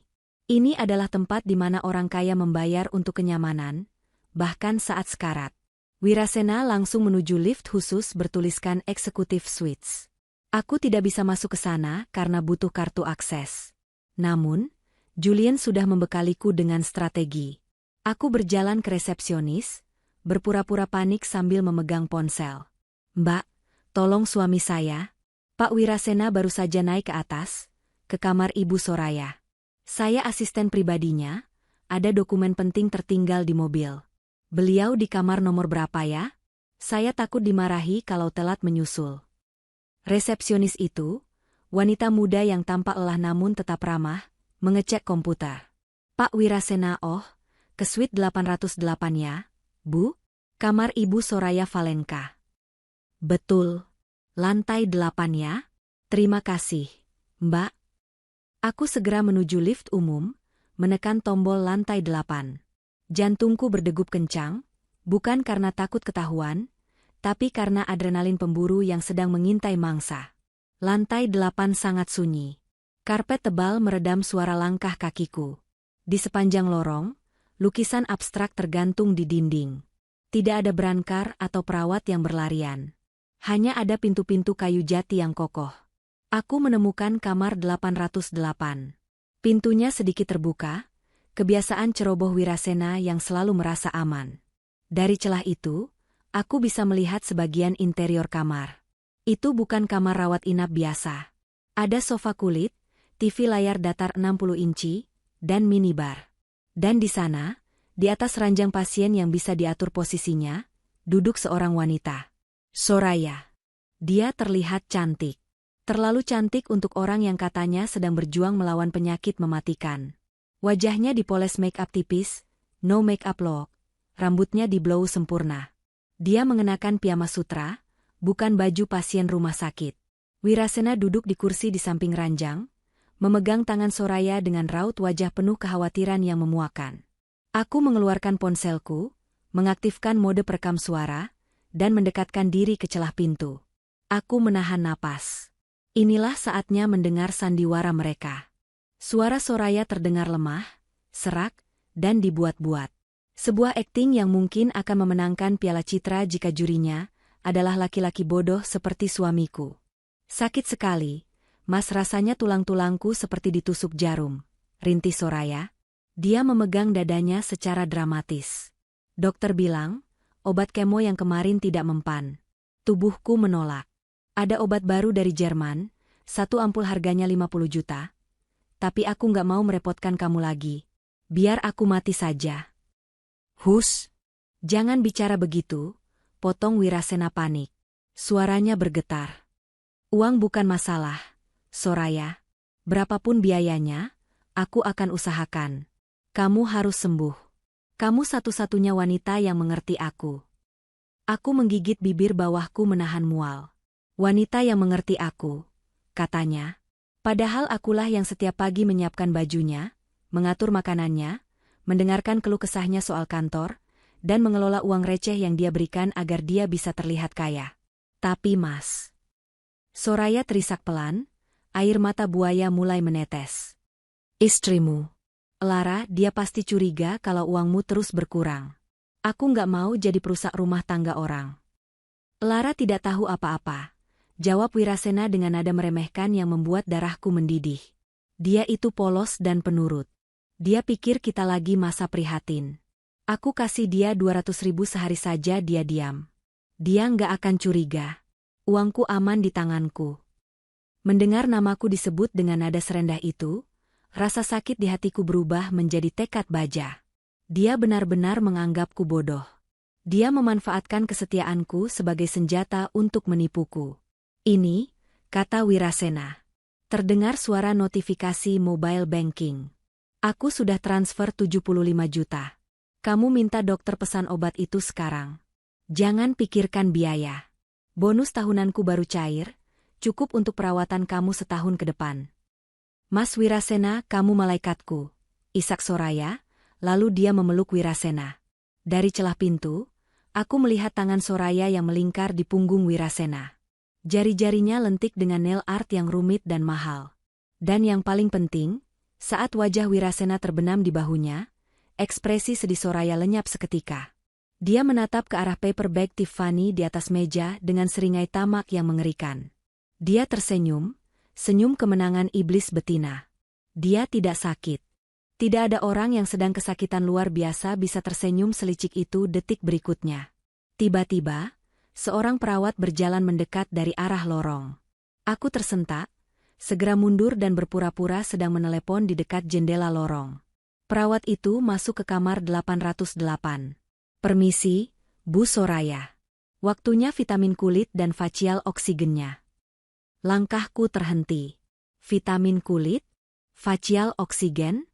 Ini adalah tempat di mana orang kaya membayar untuk kenyamanan, bahkan saat sekarat. Wirasena langsung menuju lift khusus bertuliskan Executive Suites. Aku tidak bisa masuk ke sana karena butuh kartu akses. Namun, Julian sudah membekaliku dengan strategi. Aku berjalan ke resepsionis, berpura-pura panik sambil memegang ponsel. Mbak, tolong suami saya. Pak Wirasena baru saja naik ke atas, ke kamar Ibu Soraya. Saya asisten pribadinya, ada dokumen penting tertinggal di mobil. Beliau di kamar nomor berapa ya? Saya takut dimarahi kalau telat menyusul. Resepsionis itu, wanita muda yang tampak lelah namun tetap ramah, mengecek komputer. Pak Wirasena, oh, ke suite 808 ya, Bu? Kamar Ibu Soraya Valenka. Betul. Lantai 8 ya? Terima kasih, Mbak. Aku segera menuju lift umum, menekan tombol lantai 8. Jantungku berdegup kencang, bukan karena takut ketahuan, tapi karena adrenalin pemburu yang sedang mengintai mangsa. Lantai 8 sangat sunyi. Karpet tebal meredam suara langkah kakiku. Di sepanjang lorong, lukisan abstrak tergantung di dinding. Tidak ada berangkar atau perawat yang berlarian. Hanya ada pintu-pintu kayu jati yang kokoh. Aku menemukan kamar 808. Pintunya sedikit terbuka, kebiasaan ceroboh Wirasena yang selalu merasa aman. Dari celah itu, aku bisa melihat sebagian interior kamar. Itu bukan kamar rawat inap biasa. Ada sofa kulit, TV layar datar 60 inci, dan minibar. Dan di sana, di atas ranjang pasien yang bisa diatur posisinya, duduk seorang wanita. Soraya. Dia terlihat cantik. Terlalu cantik untuk orang yang katanya sedang berjuang melawan penyakit mematikan. Wajahnya dipoles make-up tipis, no make-up look. Rambutnya di-blow sempurna. Dia mengenakan piyama sutra, bukan baju pasien rumah sakit. Wirasena duduk di kursi di samping ranjang, memegang tangan Soraya dengan raut wajah penuh kekhawatiran yang memuakan. Aku mengeluarkan ponselku, mengaktifkan mode perekam suara, dan mendekatkan diri ke celah pintu. Aku menahan napas. Inilah saatnya mendengar sandiwara mereka. Suara Soraya terdengar lemah, serak, dan dibuat-buat. Sebuah akting yang mungkin akan memenangkan piala citra jika jurinya adalah laki-laki bodoh seperti suamiku. Sakit sekali, Mas, rasanya tulang-tulangku seperti ditusuk jarum, rintih Soraya. Dia memegang dadanya secara dramatis. Dokter bilang, obat kemo yang kemarin tidak mempan. Tubuhku menolak. Ada obat baru dari Jerman, satu ampul harganya 50 juta. Tapi aku nggak mau merepotkan kamu lagi. Biar aku mati saja. Hus! Jangan bicara begitu, potong Wirasena panik. Suaranya bergetar. Uang bukan masalah, Soraya. Berapapun biayanya, aku akan usahakan. Kamu harus sembuh. Kamu satu-satunya wanita yang mengerti aku. Aku menggigit bibir bawahku menahan mual. Wanita yang mengerti aku, katanya. Padahal akulah yang setiap pagi menyiapkan bajunya, mengatur makanannya, mendengarkan keluh kesahnya soal kantor, dan mengelola uang receh yang dia berikan agar dia bisa terlihat kaya. Tapi Mas. Soraya terisak pelan, air mata buaya mulai menetes. Istrimu. Lara, dia pasti curiga kalau uangmu terus berkurang. Aku nggak mau jadi perusak rumah tangga orang. Lara tidak tahu apa-apa, jawab Wirasena dengan nada meremehkan yang membuat darahku mendidih. Dia itu polos dan penurut. Dia pikir kita lagi masa prihatin. Aku kasih dia 200.000 sehari saja dia diam. Dia nggak akan curiga. Uangku aman di tanganku. Mendengar namaku disebut dengan nada serendah itu, rasa sakit di hatiku berubah menjadi tekad baja. Dia benar-benar menganggapku bodoh. Dia memanfaatkan kesetiaanku sebagai senjata untuk menipuku. Ini, kata Wirasena. Terdengar suara notifikasi mobile banking. Aku sudah transfer 75 juta. Kamu minta dokter pesan obat itu sekarang. Jangan pikirkan biaya. Bonus tahunanku baru cair, cukup untuk perawatan kamu setahun ke depan. Mas Wirasena, kamu malaikatku, isak Soraya, lalu dia memeluk Wirasena. Dari celah pintu, aku melihat tangan Soraya yang melingkar di punggung Wirasena. Jari-jarinya lentik dengan nail art yang rumit dan mahal. Dan yang paling penting, saat wajah Wirasena terbenam di bahunya, ekspresi sedih Soraya lenyap seketika. Dia menatap ke arah paper bag Tiffany di atas meja dengan seringai tamak yang mengerikan. Dia tersenyum, senyum kemenangan iblis betina. Dia tidak sakit. Tidak ada orang yang sedang kesakitan luar biasa bisa tersenyum selicik itu detik berikutnya. Tiba-tiba, seorang perawat berjalan mendekat dari arah lorong. Aku tersentak, segera mundur dan berpura-pura sedang menelepon di dekat jendela lorong. Perawat itu masuk ke kamar 808. Permisi, Bu Soraya. Waktunya vitamin kulit dan facial oksigennya. Langkahku terhenti. Vitamin kulit? Facial oksigen?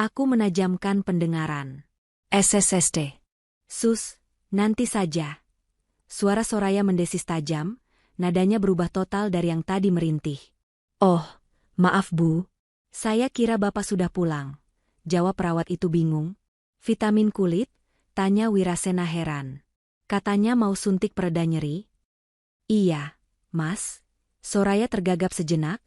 Aku menajamkan pendengaran. SSSD. Sus, nanti saja. Suara Soraya mendesis tajam, nadanya berubah total dari yang tadi merintih. Oh, maaf Bu. Saya kira Bapak sudah pulang. Jawab perawat itu bingung. Vitamin kulit? Tanya Wirasena heran. Katanya mau suntik pereda nyeri. Iya, Mas. Soraya tergagap sejenak,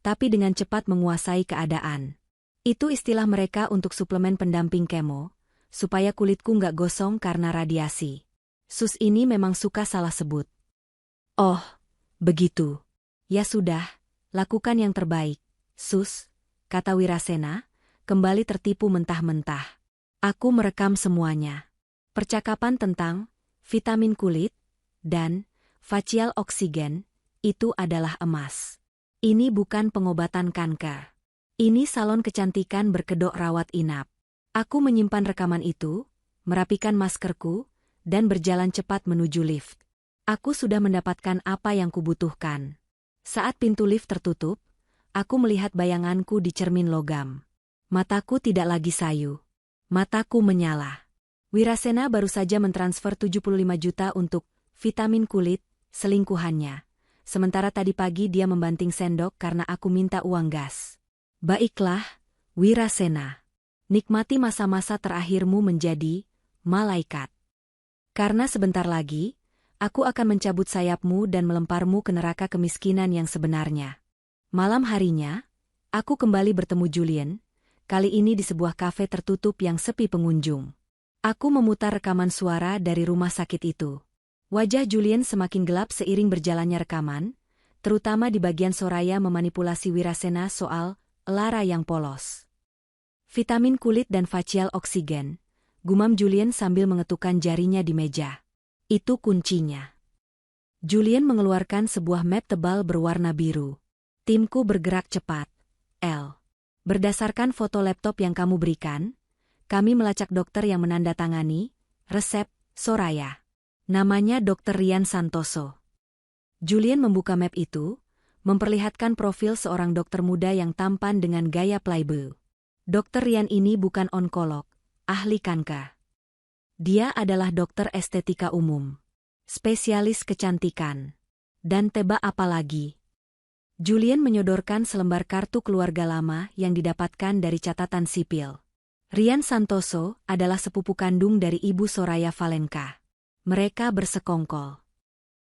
tapi dengan cepat menguasai keadaan. Itu istilah mereka untuk suplemen pendamping kemo, supaya kulitku nggak gosong karena radiasi. Sus ini memang suka salah sebut. Oh, begitu. Ya sudah, lakukan yang terbaik. Sus, kata Wirasena, kembali tertipu mentah-mentah. Aku merekam semuanya. Percakapan tentang vitamin kulit dan facial oksigen itu adalah emas. Ini bukan pengobatan kanker. Ini salon kecantikan berkedok rawat inap. Aku menyimpan rekaman itu, merapikan maskerku, dan berjalan cepat menuju lift. Aku sudah mendapatkan apa yang kubutuhkan. Saat pintu lift tertutup, aku melihat bayanganku di cermin logam. Mataku tidak lagi sayu. Mataku menyala. Wirasena baru saja mentransfer 75 juta untuk vitamin kulit, selingkuhannya. Sementara tadi pagi dia membanting sendok karena aku minta uang gas. Baiklah, Wirasena. Nikmati masa-masa terakhirmu menjadi malaikat. Karena sebentar lagi, aku akan mencabut sayapmu dan melemparmu ke neraka kemiskinan yang sebenarnya. Malam harinya, aku kembali bertemu Julien, kali ini di sebuah kafe tertutup yang sepi pengunjung. Aku memutar rekaman suara dari rumah sakit itu. Wajah Julien semakin gelap seiring berjalannya rekaman, terutama di bagian Soraya memanipulasi Wirasena soal lara yang polos. Vitamin kulit dan facial oksigen, gumam Julien sambil mengetukkan jarinya di meja. Itu kuncinya. Julien mengeluarkan sebuah map tebal berwarna biru. Timku bergerak cepat. L. Berdasarkan foto laptop yang kamu berikan, kami melacak dokter yang menandatangani resep Soraya. Namanya Dr. Rian Santoso. Julien membuka map itu, memperlihatkan profil seorang dokter muda yang tampan dengan gaya playboy. Dr. Rian ini bukan onkolog, ahli kanker. Dia adalah dokter estetika umum, spesialis kecantikan. Dan tebak apa lagi? Julien menyodorkan selembar kartu keluarga lama yang didapatkan dari catatan sipil. Rian Santoso adalah sepupu kandung dari ibu Soraya Valenka. Mereka bersekongkol.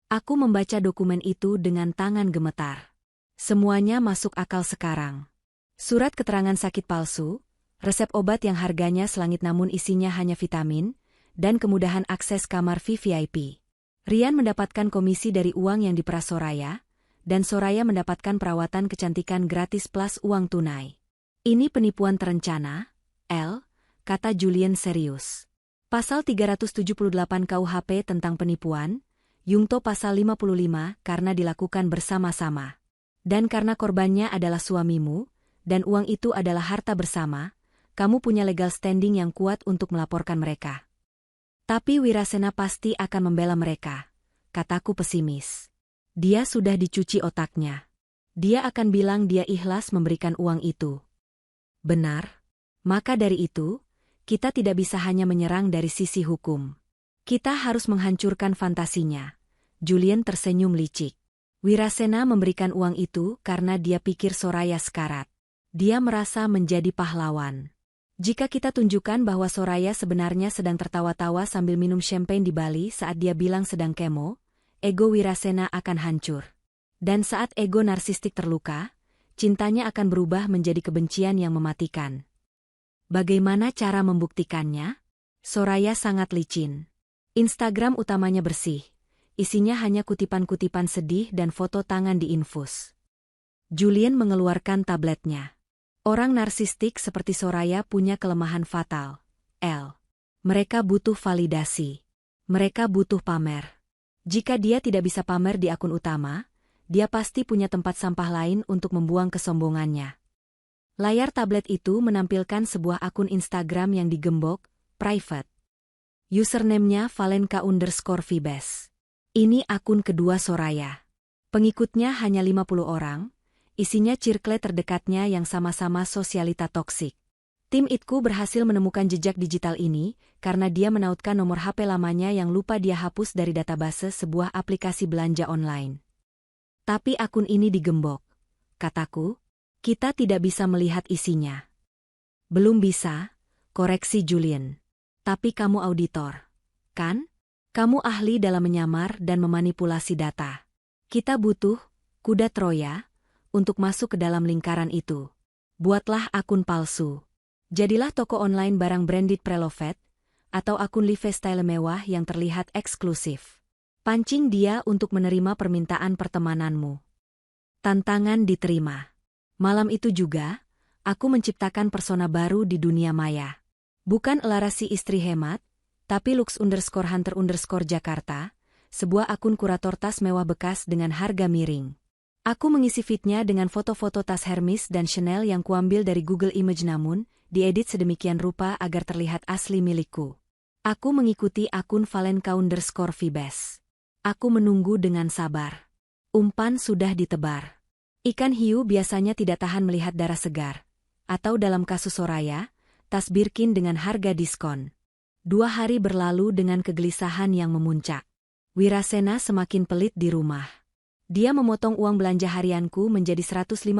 Aku membaca dokumen itu dengan tangan gemetar. Semuanya masuk akal sekarang. Surat keterangan sakit palsu, resep obat yang harganya selangit namun isinya hanya vitamin, dan kemudahan akses kamar VVIP. Rian mendapatkan komisi dari uang yang diperas Soraya, dan Soraya mendapatkan perawatan kecantikan gratis plus uang tunai. Ini penipuan terencana, L, kata Julien serius. Pasal 378 KUHP tentang penipuan, Yungto pasal 55 karena dilakukan bersama-sama. Dan karena korbannya adalah suamimu, dan uang itu adalah harta bersama, kamu punya legal standing yang kuat untuk melaporkan mereka. Tapi Wirasena pasti akan membela mereka, kataku pesimis. Dia sudah dicuci otaknya. Dia akan bilang dia ikhlas memberikan uang itu. Benar? Maka dari itu, kita tidak bisa hanya menyerang dari sisi hukum. Kita harus menghancurkan fantasinya. Julien tersenyum licik. Wirasena memberikan uang itu karena dia pikir Soraya sekarat. Dia merasa menjadi pahlawan. Jika kita tunjukkan bahwa Soraya sebenarnya sedang tertawa-tawa sambil minum champagne di Bali saat dia bilang sedang kemo, ego Wirasena akan hancur. Dan saat ego narsistik terluka, cintanya akan berubah menjadi kebencian yang mematikan. Bagaimana cara membuktikannya? Soraya sangat licin. Instagram utamanya bersih. Isinya hanya kutipan-kutipan sedih dan foto tangan diinfus. Julien mengeluarkan tabletnya. Orang narsistik seperti Soraya punya kelemahan fatal. L. Mereka butuh validasi. Mereka butuh pamer. Jika dia tidak bisa pamer di akun utama, dia pasti punya tempat sampah lain untuk membuang kesombongannya. Layar tablet itu menampilkan sebuah akun Instagram yang digembok, private. Username-nya Valenka_Vibes. Ini akun kedua Soraya. Pengikutnya hanya 50 orang, isinya circle terdekatnya yang sama-sama sosialita toksik. Tim itku berhasil menemukan jejak digital ini karena dia menautkan nomor HP lamanya yang lupa dia hapus dari database sebuah aplikasi belanja online. Tapi akun ini digembok, kataku. Kita tidak bisa melihat isinya. Belum bisa, koreksi Julian. Tapi kamu auditor, kan? Kamu ahli dalam menyamar dan memanipulasi data. Kita butuh kuda Troya untuk masuk ke dalam lingkaran itu. Buatlah akun palsu. Jadilah toko online barang branded Preloved, atau akun live style mewah yang terlihat eksklusif. Pancing dia untuk menerima permintaan pertemananmu. Tantangan diterima. Malam itu juga, aku menciptakan persona baru di dunia maya. Bukan Elarasi istri hemat, tapi Lux_Hunter_Jakarta, sebuah akun kurator tas mewah bekas dengan harga miring. Aku mengisi feed-nya dengan foto-foto tas Hermes dan Chanel yang kuambil dari Google Image namun, diedit sedemikian rupa agar terlihat asli milikku. Aku mengikuti akun Valenka_Vibes. Aku menunggu dengan sabar. Umpan sudah ditebar. Ikan hiu biasanya tidak tahan melihat darah segar. Atau dalam kasus Soraya, tas Birkin dengan harga diskon. 2 hari berlalu dengan kegelisahan yang memuncak. Wirasena semakin pelit di rumah. Dia memotong uang belanja harianku menjadi 150.000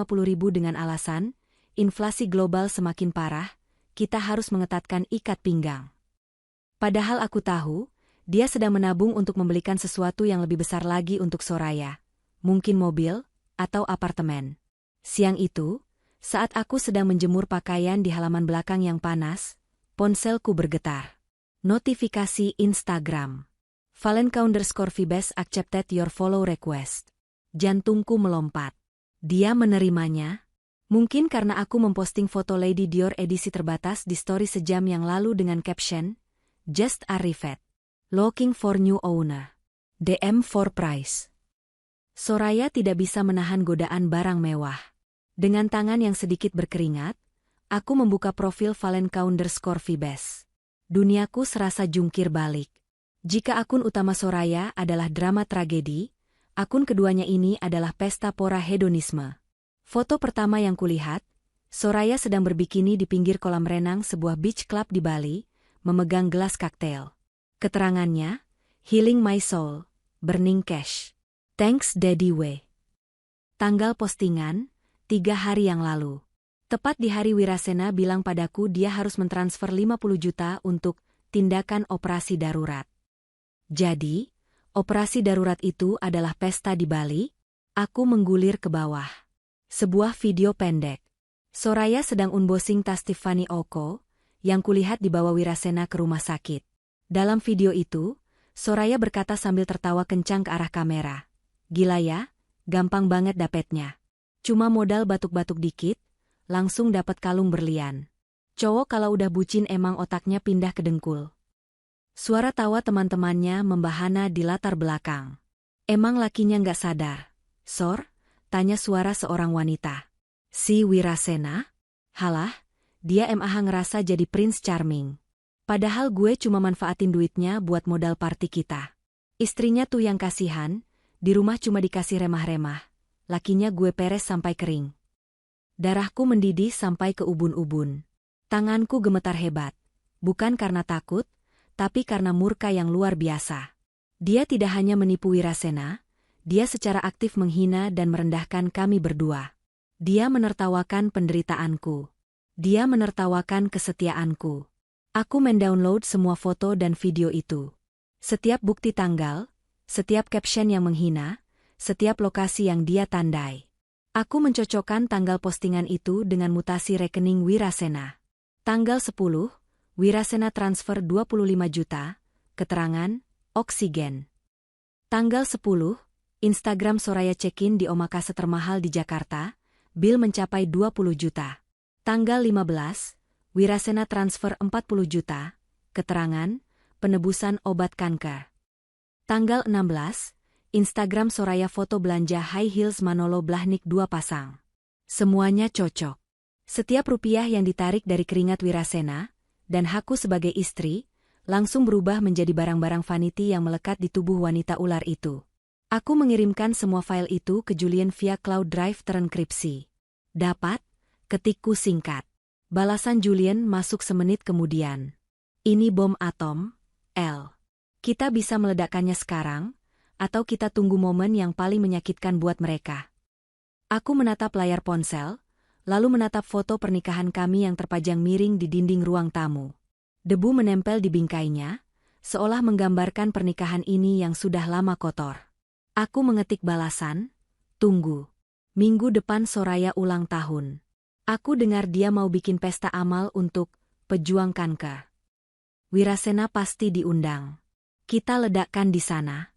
dengan alasan, inflasi global semakin parah, kita harus mengetatkan ikat pinggang. Padahal aku tahu, dia sedang menabung untuk membelikan sesuatu yang lebih besar lagi untuk Soraya. Mungkin mobil, atau apartemen. Siang itu, saat aku sedang menjemur pakaian di halaman belakang yang panas, ponselku bergetar. Notifikasi Instagram. Valenka_Vibes accepted your follow request. Jantungku melompat. Dia menerimanya? Mungkin karena aku memposting foto Lady Dior edisi terbatas di story sejam yang lalu dengan caption, Just arrived. Looking for new owner. DM for price. Soraya tidak bisa menahan godaan barang mewah. Dengan tangan yang sedikit berkeringat, aku membuka profil Valenka_Vibes. Duniaku serasa jungkir balik. Jika akun utama Soraya adalah drama tragedi, akun keduanya ini adalah pesta pora hedonisme. Foto pertama yang kulihat, Soraya sedang berbikini di pinggir kolam renang sebuah beach club di Bali, memegang gelas koktail. Keterangannya, Healing my soul, burning cash. Thanks Daddy W. Tanggal postingan, 3 hari yang lalu. Tepat di hari Wirasena bilang padaku dia harus mentransfer 50 juta untuk tindakan operasi darurat. Jadi, operasi darurat itu adalah pesta di Bali? Aku menggulir ke bawah. Sebuah video pendek. Soraya sedang unboxing tas Tiffany Oko, yang kulihat dibawa Wirasena ke rumah sakit. Dalam video itu, Soraya berkata sambil tertawa kencang ke arah kamera. Gila ya, gampang banget dapetnya. Cuma modal batuk-batuk dikit, langsung dapat kalung berlian. Cowok kalau udah bucin emang otaknya pindah ke dengkul. Suara tawa teman-temannya membahana di latar belakang. Emang lakinya nggak sadar? Sor? Tanya suara seorang wanita. Si Wirasena? Halah, dia MAH ngerasa jadi Prince Charming. Padahal gue cuma manfaatin duitnya buat modal party kita. Istrinya tuh yang kasihan, di rumah cuma dikasih remah-remah. Lakinya gue peres sampai kering. Darahku mendidih sampai ke ubun-ubun. Tanganku gemetar hebat. Bukan karena takut, tapi karena murka yang luar biasa. Dia tidak hanya menipu Wirasena, dia secara aktif menghina dan merendahkan kami berdua. Dia menertawakan penderitaanku. Dia menertawakan kesetiaanku. Aku mendownload semua foto dan video itu. Setiap bukti tanggal, setiap caption yang menghina, setiap lokasi yang dia tandai. Aku mencocokkan tanggal postingan itu dengan mutasi rekening Wirasena. Tanggal 10, Wirasena transfer 25 juta, keterangan, oksigen. Tanggal 10, Instagram Soraya check-in di omakase termahal di Jakarta, bil mencapai 20 juta. Tanggal 15, Wirasena transfer 40 juta, keterangan, penebusan obat kanker. Tanggal 16, Instagram Soraya foto belanja high heels Manolo Blahnik 2 pasang. Semuanya cocok. Setiap rupiah yang ditarik dari keringat Wirasena, dan aku sebagai istri, langsung berubah menjadi barang-barang vanity yang melekat di tubuh wanita ular itu. Aku mengirimkan semua file itu ke Julian via cloud drive terenkripsi. Dapat, ketikku singkat. Balasan Julian masuk semenit kemudian. Ini bom atom, L. Kita bisa meledakkannya sekarang, atau kita tunggu momen yang paling menyakitkan buat mereka. Aku menatap layar ponsel, lalu menatap foto pernikahan kami yang terpajang miring di dinding ruang tamu. Debu menempel di bingkainya, seolah menggambarkan pernikahan ini yang sudah lama kotor. Aku mengetik balasan, tunggu. Minggu depan Soraya ulang tahun. Aku dengar dia mau bikin pesta amal untuk pejuang kanker. Wirasena pasti diundang. Kita ledakkan di sana.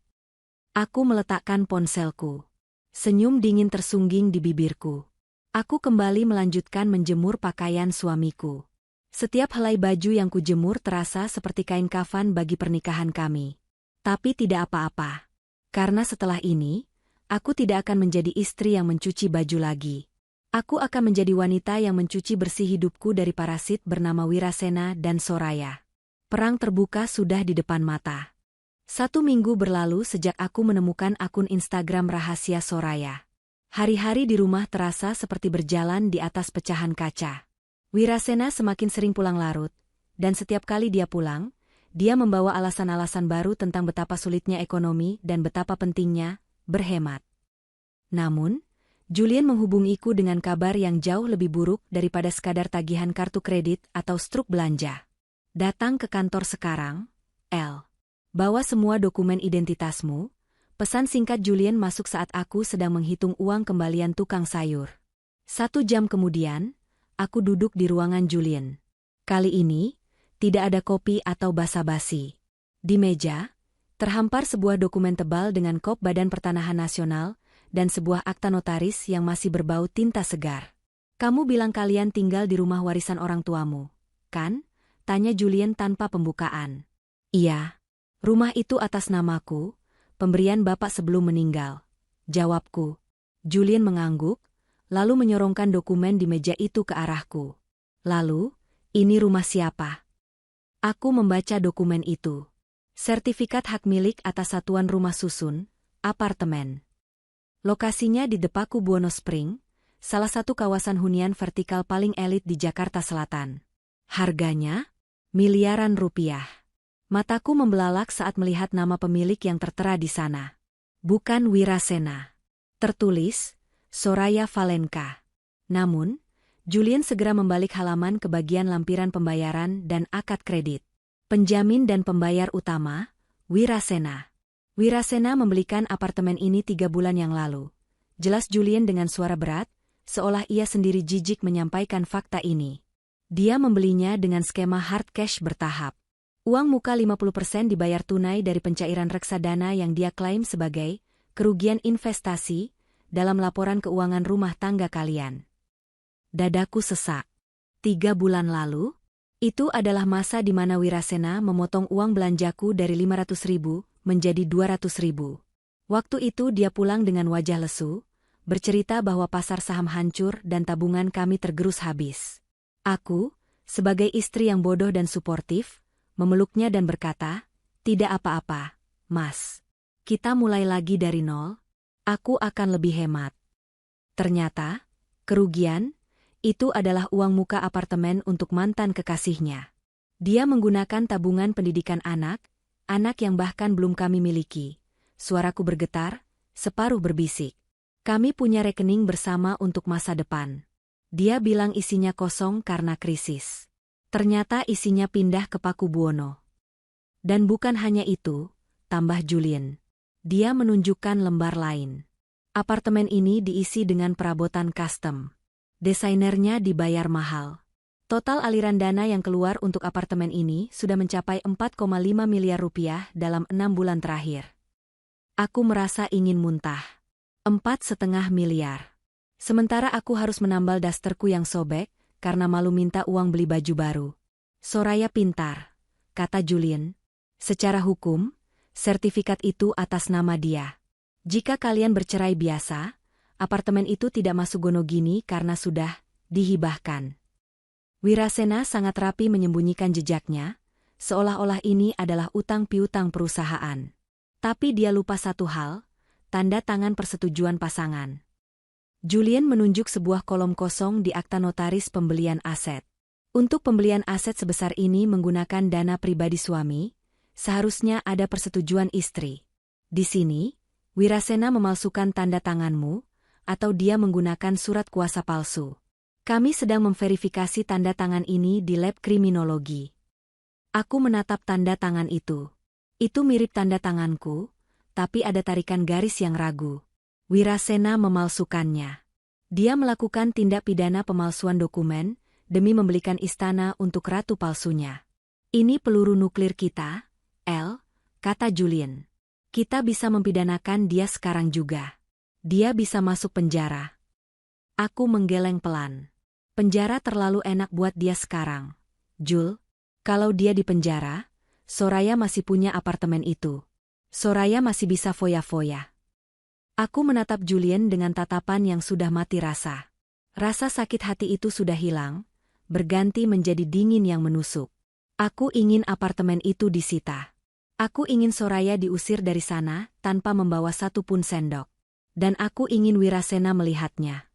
Aku meletakkan ponselku. Senyum dingin tersungging di bibirku. Aku kembali melanjutkan menjemur pakaian suamiku. Setiap helai baju yang kujemur terasa seperti kain kafan bagi pernikahan kami. Tapi tidak apa-apa. Karena setelah ini, aku tidak akan menjadi istri yang mencuci baju lagi. Aku akan menjadi wanita yang mencuci bersih hidupku dari parasit bernama Wirasena dan Soraya. Perang terbuka sudah di depan mata. 1 minggu berlalu sejak aku menemukan akun Instagram rahasia Soraya. Hari-hari di rumah terasa seperti berjalan di atas pecahan kaca. Wirasena semakin sering pulang larut, dan setiap kali dia pulang, dia membawa alasan-alasan baru tentang betapa sulitnya ekonomi dan betapa pentingnya berhemat. Namun, Julian menghubungiku dengan kabar yang jauh lebih buruk daripada sekadar tagihan kartu kredit atau struk belanja. Datang ke kantor sekarang, L. Bawa semua dokumen identitasmu. Pesan singkat Julian masuk saat aku sedang menghitung uang kembalian tukang sayur. 1 jam kemudian, aku duduk di ruangan Julian. Kali ini, tidak ada kopi atau basa-basi. Di meja, terhampar sebuah dokumen tebal dengan kop Badan Pertanahan Nasional dan sebuah akta notaris yang masih berbau tinta segar. Kamu bilang kalian tinggal di rumah warisan orang tuamu, kan? Tanya Julian tanpa pembukaan. Iya. Rumah itu atas namaku, pemberian bapak sebelum meninggal. Jawabku. Julian mengangguk, lalu menyorongkan dokumen di meja itu ke arahku. Lalu, ini rumah siapa? Aku membaca dokumen itu. Sertifikat hak milik atas satuan rumah susun, apartemen. Lokasinya di Depaku Buono Spring, salah satu kawasan hunian vertikal paling elit di Jakarta Selatan. Harganya? Miliaran rupiah. Mataku membelalak saat melihat nama pemilik yang tertera di sana. Bukan Wirasena. Tertulis, Soraya Valenka. Namun, Julian segera membalik halaman ke bagian lampiran pembayaran dan akad kredit. Penjamin dan pembayar utama, Wirasena. Wirasena membelikan apartemen ini 3 bulan yang lalu. Jelas Julian dengan suara berat, seolah ia sendiri jijik menyampaikan fakta ini. Dia membelinya dengan skema hard cash bertahap. Uang muka 50% dibayar tunai dari pencairan reksadana yang dia klaim sebagai kerugian investasi dalam laporan keuangan rumah tangga kalian. Dadaku sesak. 3 bulan lalu, itu adalah masa di mana Wirasena memotong uang belanjaku dari 500.000 menjadi 200.000. Waktu itu dia pulang dengan wajah lesu, bercerita bahwa pasar saham hancur dan tabungan kami tergerus habis. Aku, sebagai istri yang bodoh dan suportif, memeluknya dan berkata, "Tidak apa-apa, Mas. Kita mulai lagi dari nol. Aku akan lebih hemat." Ternyata, kerugian itu adalah uang muka apartemen untuk mantan kekasihnya. Dia menggunakan tabungan pendidikan anak yang bahkan belum kami miliki. Suaraku bergetar, separuh berbisik. Kami punya rekening bersama untuk masa depan. Dia bilang isinya kosong karena krisis. Ternyata isinya pindah ke Paku Buwono. Dan bukan hanya itu, tambah Julian. Dia menunjukkan lembar lain. Apartemen ini diisi dengan perabotan custom. Desainernya dibayar mahal. Total aliran dana yang keluar untuk apartemen ini sudah mencapai 4,5 miliar rupiah dalam 6 bulan terakhir. Aku merasa ingin muntah. 4,5 miliar. Sementara aku harus menambal dasterku yang sobek, karena malu minta uang beli baju baru. Soraya pintar, kata Julian. Secara hukum, sertifikat itu atas nama dia. Jika kalian bercerai biasa, apartemen itu tidak masuk Gonogini karena sudah dihibahkan. Wirasena sangat rapi menyembunyikan jejaknya, seolah-olah ini adalah utang piutang perusahaan. Tapi dia lupa satu hal, tanda tangan persetujuan pasangan. Julian menunjuk sebuah kolom kosong di akta notaris pembelian aset. Untuk pembelian aset sebesar ini menggunakan dana pribadi suami, seharusnya ada persetujuan istri. Di sini, Wirasena memalsukan tanda tanganmu, atau dia menggunakan surat kuasa palsu. Kami sedang memverifikasi tanda tangan ini di lab kriminologi. Aku menatap tanda tangan itu. Itu mirip tanda tanganku, tapi ada tarikan garis yang ragu. Wirasena memalsukannya. Dia melakukan tindak pidana pemalsuan dokumen demi membelikan istana untuk ratu palsunya. Ini peluru nuklir kita, El, kata Julian. Kita bisa mempidanakan dia sekarang juga. Dia bisa masuk penjara. Aku menggeleng pelan. Penjara terlalu enak buat dia sekarang. Jul, kalau dia di penjara, Soraya masih punya apartemen itu. Soraya masih bisa foya-foya. Aku menatap Julian dengan tatapan yang sudah mati rasa. Rasa sakit hati itu sudah hilang, berganti menjadi dingin yang menusuk. Aku ingin apartemen itu disita. Aku ingin Soraya diusir dari sana tanpa membawa satu pun sendok. Dan aku ingin Wirasena melihatnya.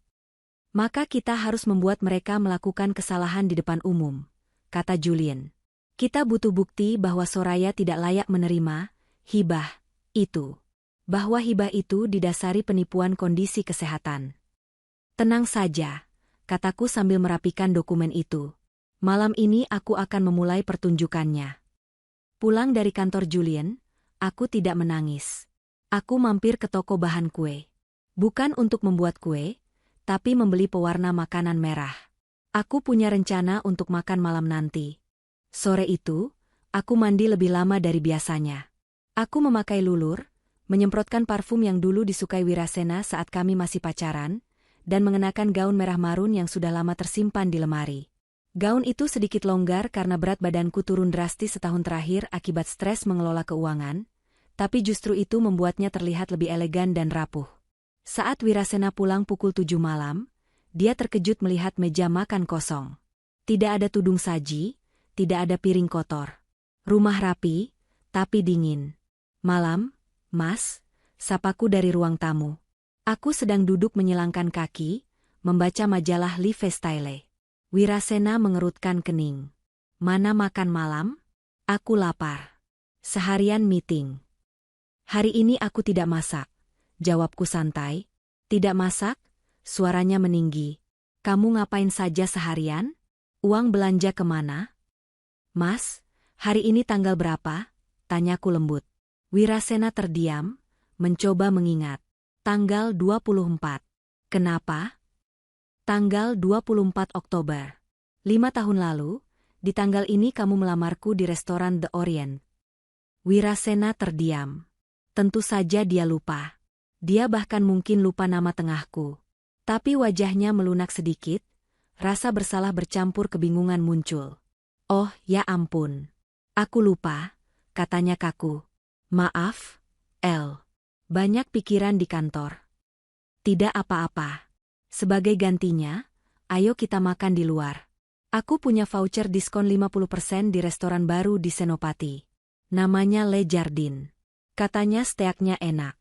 Maka kita harus membuat mereka melakukan kesalahan di depan umum, kata Julian. Kita butuh bukti bahwa Soraya tidak layak menerima hibah itu. Bahwa hibah itu didasari penipuan kondisi kesehatan. Tenang saja, kataku sambil merapikan dokumen itu. Malam ini aku akan memulai pertunjukannya. Pulang dari kantor Julian, aku tidak menangis. Aku mampir ke toko bahan kue. Bukan untuk membuat kue, tapi membeli pewarna makanan merah. Aku punya rencana untuk makan malam nanti. Sore itu, aku mandi lebih lama dari biasanya. Aku memakai lulur, menyemprotkan parfum yang dulu disukai Wirasena saat kami masih pacaran, dan mengenakan gaun merah marun yang sudah lama tersimpan di lemari. Gaun itu sedikit longgar karena berat badanku turun drastis setahun terakhir akibat stres mengelola keuangan, tapi justru itu membuatnya terlihat lebih elegan dan rapuh. Saat Wirasena pulang pukul 7 malam, dia terkejut melihat meja makan kosong. Tidak ada tudung saji, tidak ada piring kotor. Rumah rapi, tapi dingin. Malam, Mas, sapaku dari ruang tamu. Aku sedang duduk menyilangkan kaki, membaca majalah Lifestyle. Wirasena mengerutkan kening. Mana makan malam? Aku lapar. Seharian meeting. Hari ini aku tidak masak. Jawabku santai. Tidak masak? Suaranya meninggi. Kamu ngapain saja seharian? Uang belanja kemana? Mas, hari ini tanggal berapa? Tanyaku lembut. Wirasena terdiam, mencoba mengingat. Tanggal 24. Kenapa? Tanggal 24 Oktober. 5 tahun lalu, di tanggal ini kamu melamarku di restoran The Orient. Wirasena terdiam. Tentu saja dia lupa. Dia bahkan mungkin lupa nama tengahku. Tapi wajahnya melunak sedikit, rasa bersalah bercampur kebingungan muncul. Oh, ya ampun. Aku lupa, katanya kaku. Maaf, El. Banyak pikiran di kantor. Tidak apa-apa. Sebagai gantinya, ayo kita makan di luar. Aku punya voucher diskon 50% di restoran baru di Senopati. Namanya Le Jardin. Katanya steaknya enak.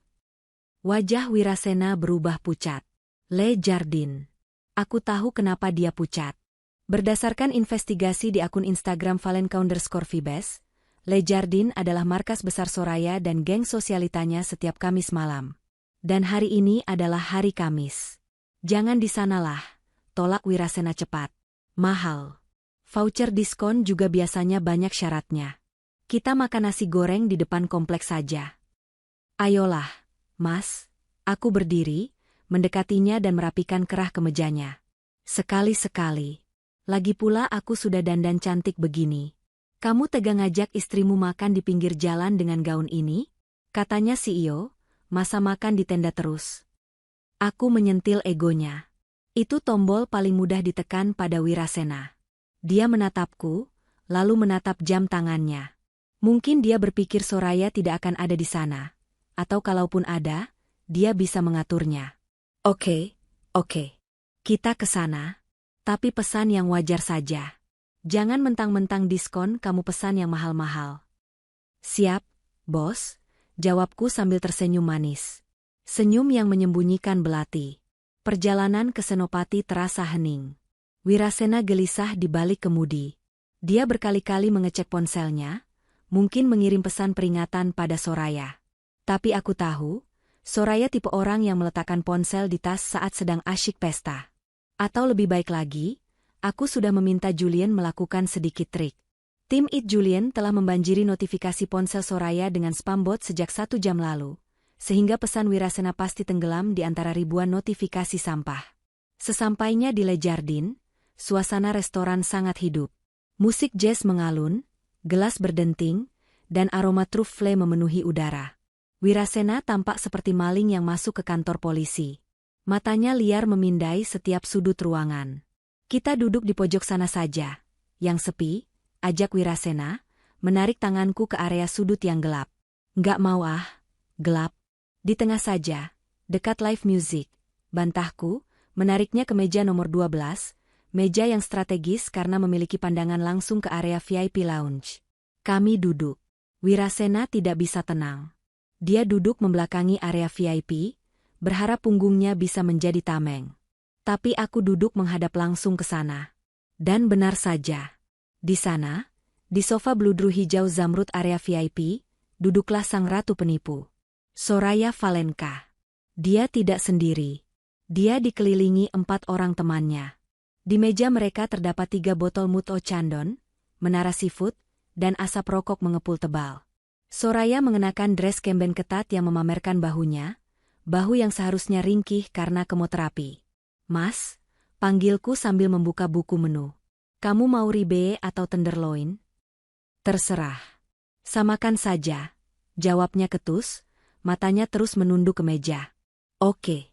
Wajah Wirasena berubah pucat. Le Jardin. Aku tahu kenapa dia pucat. Berdasarkan investigasi di akun Instagram Valen_Vibes, Le Jardin adalah markas besar Soraya dan geng sosialitanya setiap Kamis malam. Dan hari ini adalah hari Kamis. Jangan di sanalah, tolak Wirasena cepat. Mahal. Voucher diskon juga biasanya banyak syaratnya. Kita makan nasi goreng di depan kompleks saja. Ayolah, Mas. Aku berdiri, mendekatinya dan merapikan kerah kemejanya. Sekali-sekali. Lagi pula aku sudah dandan cantik begini. Kamu tega ngajak istrimu makan di pinggir jalan dengan gaun ini? Katanya CEO, masa makan di tenda terus. Aku menyentil egonya. Itu tombol paling mudah ditekan pada Wirasena. Dia menatapku, lalu menatap jam tangannya. Mungkin dia berpikir Soraya tidak akan ada di sana. Atau kalaupun ada, dia bisa mengaturnya. Oke. Kita ke sana. Tapi pesan yang wajar saja. Jangan mentang-mentang diskon kamu pesan yang mahal-mahal. Siap, bos, jawabku sambil tersenyum manis. Senyum yang menyembunyikan belati. Perjalanan ke Senopati terasa hening. Wirasena gelisah di balik kemudi. Dia berkali-kali mengecek ponselnya, mungkin mengirim pesan peringatan pada Soraya. Tapi aku tahu, Soraya tipe orang yang meletakkan ponsel di tas saat sedang asyik pesta. Atau lebih baik lagi, aku sudah meminta Julian melakukan sedikit trik. Tim It Julian telah membanjiri notifikasi ponsel Soraya dengan spam bot sejak 1 jam lalu, sehingga pesan Wirasena pasti tenggelam di antara ribuan notifikasi sampah. Sesampainya di Le Jardin, suasana restoran sangat hidup. Musik jazz mengalun, gelas berdenting, dan aroma truffle memenuhi udara. Wirasena tampak seperti maling yang masuk ke kantor polisi. Matanya liar memindai setiap sudut ruangan. Kita duduk di pojok sana saja, yang sepi, ajak Wirasena, menarik tanganku ke area sudut yang gelap. Nggak mau gelap. Di tengah saja, dekat live music, bantahku, menariknya ke meja nomor 12, meja yang strategis karena memiliki pandangan langsung ke area VIP lounge. Kami duduk. Wirasena tidak bisa tenang. Dia duduk membelakangi area VIP, berharap punggungnya bisa menjadi tameng. Tapi aku duduk menghadap langsung ke sana. Dan benar saja. Di sana, di sofa bludru hijau zamrud area VIP, duduklah sang ratu penipu. Soraya Valenka. Dia tidak sendiri. Dia dikelilingi 4 orang temannya. Di meja mereka terdapat 3 botol Muto Chandon, menara seafood, dan asap rokok mengepul tebal. Soraya mengenakan dress kemben ketat yang memamerkan bahunya, bahu yang seharusnya ringkih karena kemoterapi. Mas, panggilku sambil membuka buku menu. Kamu mau ribeye atau tenderloin? Terserah. Samakan saja, jawabnya ketus, matanya terus menunduk ke meja. Oke.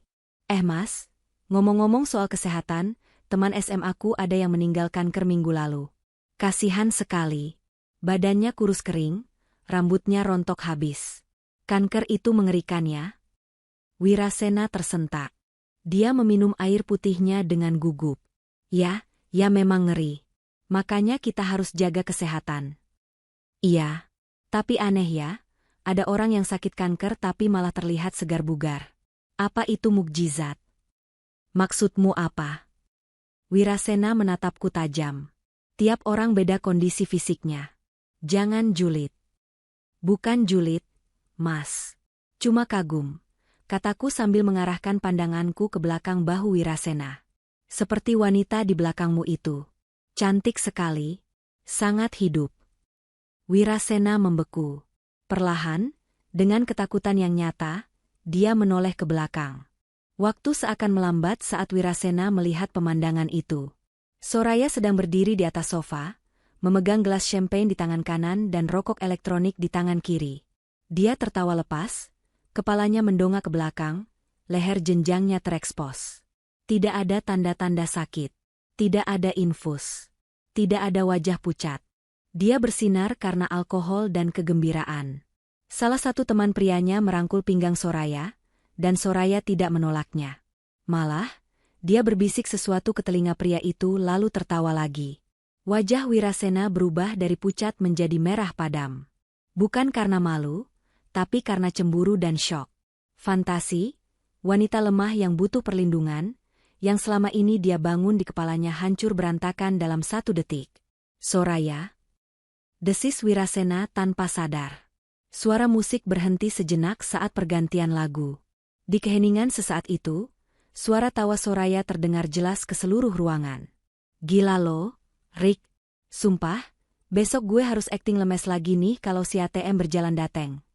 Mas, ngomong-ngomong soal kesehatan, teman SMA-ku ada yang meninggal kanker minggu lalu. Kasihan sekali. Badannya kurus kering, rambutnya rontok habis. Kanker itu mengerikan ya? Wirasena tersentak. Dia meminum air putihnya dengan gugup. Ya memang ngeri. Makanya kita harus jaga kesehatan. Iya. Tapi aneh ya, ada orang yang sakit kanker tapi malah terlihat segar bugar. Apa itu mukjizat? Maksudmu apa? Wirasena menatapku tajam. Tiap orang beda kondisi fisiknya. Jangan julid. Bukan julid, Mas. Cuma kagum, kataku sambil mengarahkan pandanganku ke belakang bahu Wirasena. Seperti wanita di belakangmu itu. Cantik sekali, sangat hidup. Wirasena membeku. Perlahan, dengan ketakutan yang nyata, dia menoleh ke belakang. Waktu seakan melambat saat Wirasena melihat pemandangan itu. Soraya sedang berdiri di atas sofa, memegang gelas champagne di tangan kanan dan rokok elektronik di tangan kiri. Dia tertawa lepas, kepalanya mendongak ke belakang, leher jenjangnya terekspos. Tidak ada tanda-tanda sakit. Tidak ada infus. Tidak ada wajah pucat. Dia bersinar karena alkohol dan kegembiraan. Salah satu teman prianya merangkul pinggang Soraya, dan Soraya tidak menolaknya. Malah, dia berbisik sesuatu ke telinga pria itu lalu tertawa lagi. Wajah Wirasena berubah dari pucat menjadi merah padam. Bukan karena malu, tapi karena cemburu dan syok. Fantasi, wanita lemah yang butuh perlindungan, yang selama ini dia bangun di kepalanya hancur berantakan dalam 1 detik. Soraya, desis Wirasena tanpa sadar. Suara musik berhenti sejenak saat pergantian lagu. Di keheningan sesaat itu, suara tawa Soraya terdengar jelas ke seluruh ruangan. Gila lo, Rick. Sumpah, besok gue harus akting lemes lagi nih kalau si ATM berjalan dateng.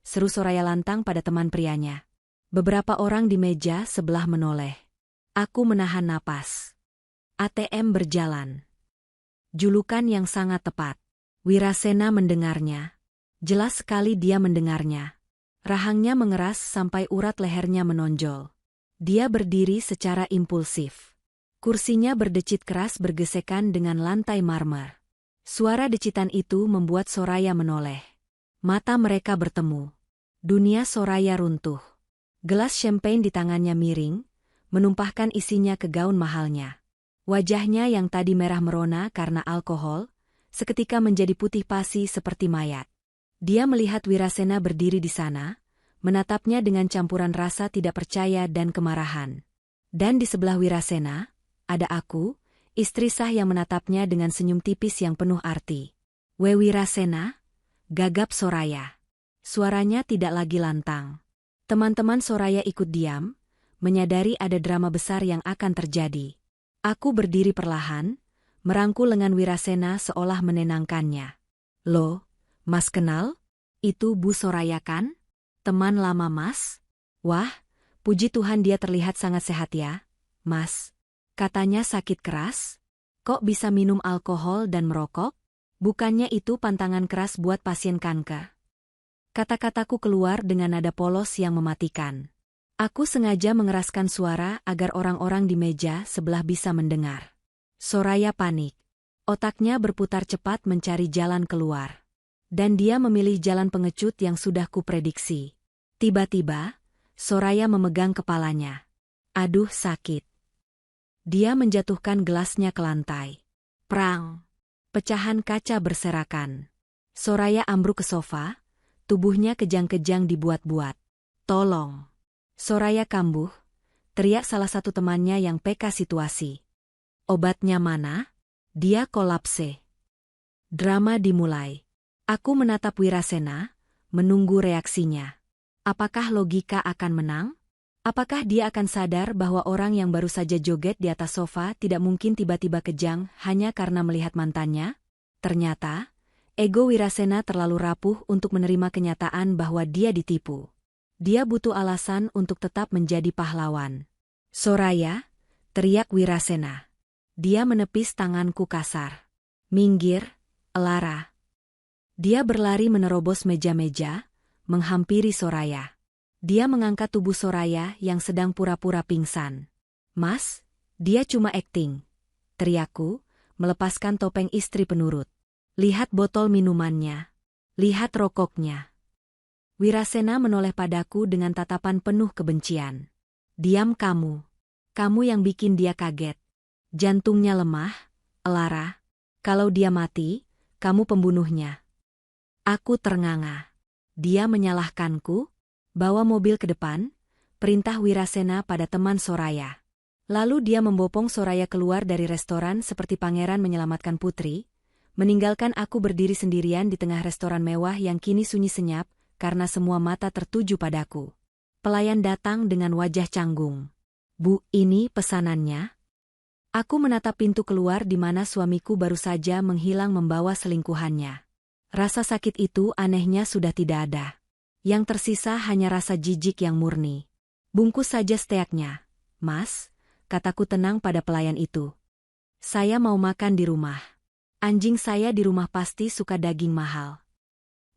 Seru Soraya lantang pada teman prianya. Beberapa orang di meja sebelah menoleh. Aku menahan napas. ATM berjalan. Julukan yang sangat tepat. Wirasena mendengarnya. Jelas sekali dia mendengarnya. Rahangnya mengeras sampai urat lehernya menonjol. Dia berdiri secara impulsif. Kursinya berdecit keras bergesekan dengan lantai marmer. Suara decitan itu membuat Soraya menoleh. Mata mereka bertemu. Dunia Soraya runtuh. Gelas champagne di tangannya miring, menumpahkan isinya ke gaun mahalnya. Wajahnya yang tadi merah merona karena alkohol, seketika menjadi putih pasi seperti mayat. Dia melihat Wirasena berdiri di sana, menatapnya dengan campuran rasa tidak percaya dan kemarahan. Dan di sebelah Wirasena, ada aku, istri sah yang menatapnya dengan senyum tipis yang penuh arti. Wirasena? Gagap Soraya. Suaranya tidak lagi lantang. Teman-teman Soraya ikut diam, menyadari ada drama besar yang akan terjadi. Aku berdiri perlahan, merangkul lengan Wirasena seolah menenangkannya. Loh, Mas kenal? Itu Bu Soraya kan? Teman lama Mas? Wah, puji Tuhan dia terlihat sangat sehat ya, Mas. Katanya sakit keras? Kok bisa minum alkohol dan merokok? Bukannya itu pantangan keras buat pasien kanker? Kata-kataku keluar dengan nada polos yang mematikan. Aku sengaja mengeraskan suara agar orang-orang di meja sebelah bisa mendengar. Soraya panik. Otaknya berputar cepat mencari jalan keluar. Dan dia memilih jalan pengecut yang sudah kuprediksi. Tiba-tiba, Soraya memegang kepalanya. Aduh sakit. Dia menjatuhkan gelasnya ke lantai. Prang. Pecahan kaca berserakan. Soraya ambruk ke sofa, tubuhnya kejang-kejang dibuat-buat. Tolong. Soraya kambuh, teriak salah satu temannya yang peka situasi. Obatnya mana? Dia kolapse. Drama dimulai. Aku menatap Wirasena, menunggu reaksinya. Apakah logika akan menang? Apakah dia akan sadar bahwa orang yang baru saja joget di atas sofa tidak mungkin tiba-tiba kejang hanya karena melihat mantannya? Ternyata, ego Wirasena terlalu rapuh untuk menerima kenyataan bahwa dia ditipu. Dia butuh alasan untuk tetap menjadi pahlawan. Soraya, teriak Wirasena. Dia menepis tanganku kasar. Minggir, Elara. Dia berlari menerobos meja-meja, menghampiri Soraya. Dia mengangkat tubuh Soraya yang sedang pura-pura pingsan. Mas, dia cuma akting. Teriakku, melepaskan topeng istri penurut. Lihat botol minumannya. Lihat rokoknya. Wirasena menoleh padaku dengan tatapan penuh kebencian. Diam kamu. Kamu yang bikin dia kaget. Jantungnya lemah, Elara. Kalau dia mati, kamu pembunuhnya. Aku ternganga. Dia menyalahkanku? Bawa mobil ke depan, perintah Wirasena pada teman Soraya. Lalu dia membopong Soraya keluar dari restoran seperti pangeran menyelamatkan putri, meninggalkan aku berdiri sendirian di tengah restoran mewah yang kini sunyi senyap karena semua mata tertuju padaku. Pelayan datang dengan wajah canggung. Bu, ini pesanannya. Aku menatap pintu keluar di mana suamiku baru saja menghilang membawa selingkuhannya. Rasa sakit itu anehnya sudah tidak ada. Yang tersisa hanya rasa jijik yang murni. Bungkus saja steaknya, Mas, kataku tenang pada pelayan itu. Saya mau makan di rumah. Anjing saya di rumah pasti suka daging mahal.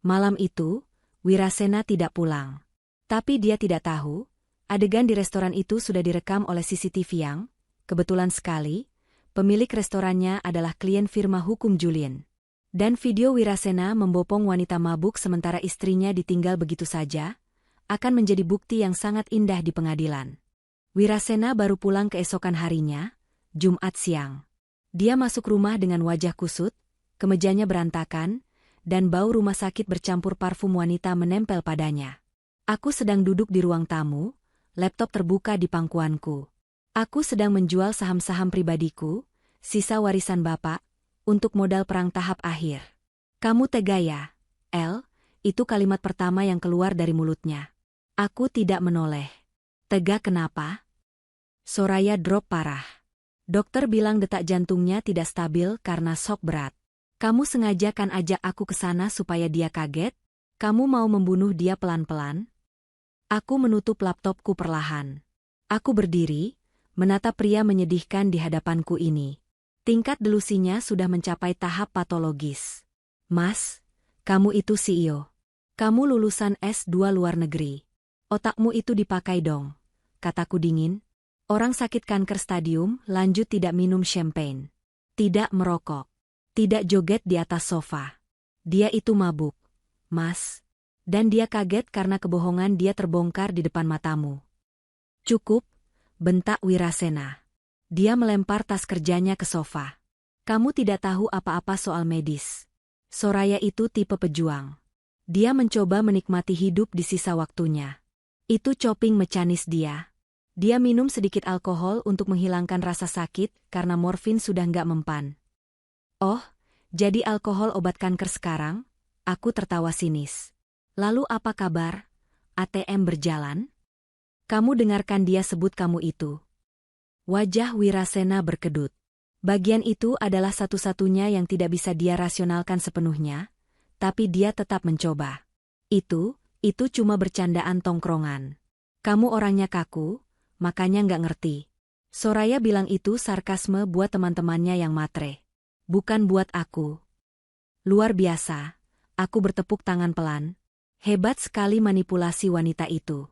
Malam itu, Wirasena tidak pulang. Tapi dia tidak tahu, adegan di restoran itu sudah direkam oleh CCTV yang, kebetulan sekali, pemilik restorannya adalah klien firma hukum Julien. Dan video Wirasena membopong wanita mabuk sementara istrinya ditinggal begitu saja, akan menjadi bukti yang sangat indah di pengadilan. Wirasena baru pulang keesokan harinya, Jumat siang. Dia masuk rumah dengan wajah kusut, kemejanya berantakan, dan bau rumah sakit bercampur parfum wanita menempel padanya. Aku sedang duduk di ruang tamu, laptop terbuka di pangkuanku. Aku sedang menjual saham-saham pribadiku, sisa warisan bapak, untuk modal perang tahap akhir. Kamu tega ya, El? Itu kalimat pertama yang keluar dari mulutnya. Aku tidak menoleh. Tega kenapa? Soraya drop parah. Dokter bilang detak jantungnya tidak stabil karena shock berat. Kamu sengaja kan ajak aku ke sana supaya dia kaget? Kamu mau membunuh dia pelan-pelan? Aku menutup laptopku perlahan. Aku berdiri, menatap pria menyedihkan di hadapanku ini. Tingkat delusinya sudah mencapai tahap patologis. Mas, kamu itu CEO. Kamu lulusan S2 luar negeri. Otakmu itu dipakai dong, kataku dingin. Orang sakit kanker stadium lanjut tidak minum champagne. Tidak merokok. Tidak joget di atas sofa. Dia itu mabuk, Mas. Dan dia kaget karena kebohongan dia terbongkar di depan matamu. Cukup, bentak Wirasena. Dia melempar tas kerjanya ke sofa. Kamu tidak tahu apa-apa soal medis. Soraya itu tipe pejuang. Dia mencoba menikmati hidup di sisa waktunya. Itu coping mecanis dia. Dia minum sedikit alkohol untuk menghilangkan rasa sakit karena morfin sudah nggak mempan. Oh, jadi alkohol obat kanker sekarang? Aku tertawa sinis. Lalu apa kabar? ATM berjalan? Kamu dengarkan dia sebut kamu itu. Wajah Wirasena berkedut. Bagian itu adalah satu-satunya yang tidak bisa dia rasionalkan sepenuhnya, tapi dia tetap mencoba. Itu cuma bercandaan tongkrongan. Kamu orangnya kaku, makanya nggak ngerti. Soraya bilang itu sarkasme buat teman-temannya yang matre. Bukan buat aku. Luar biasa, aku bertepuk tangan pelan. Hebat sekali manipulasi wanita itu.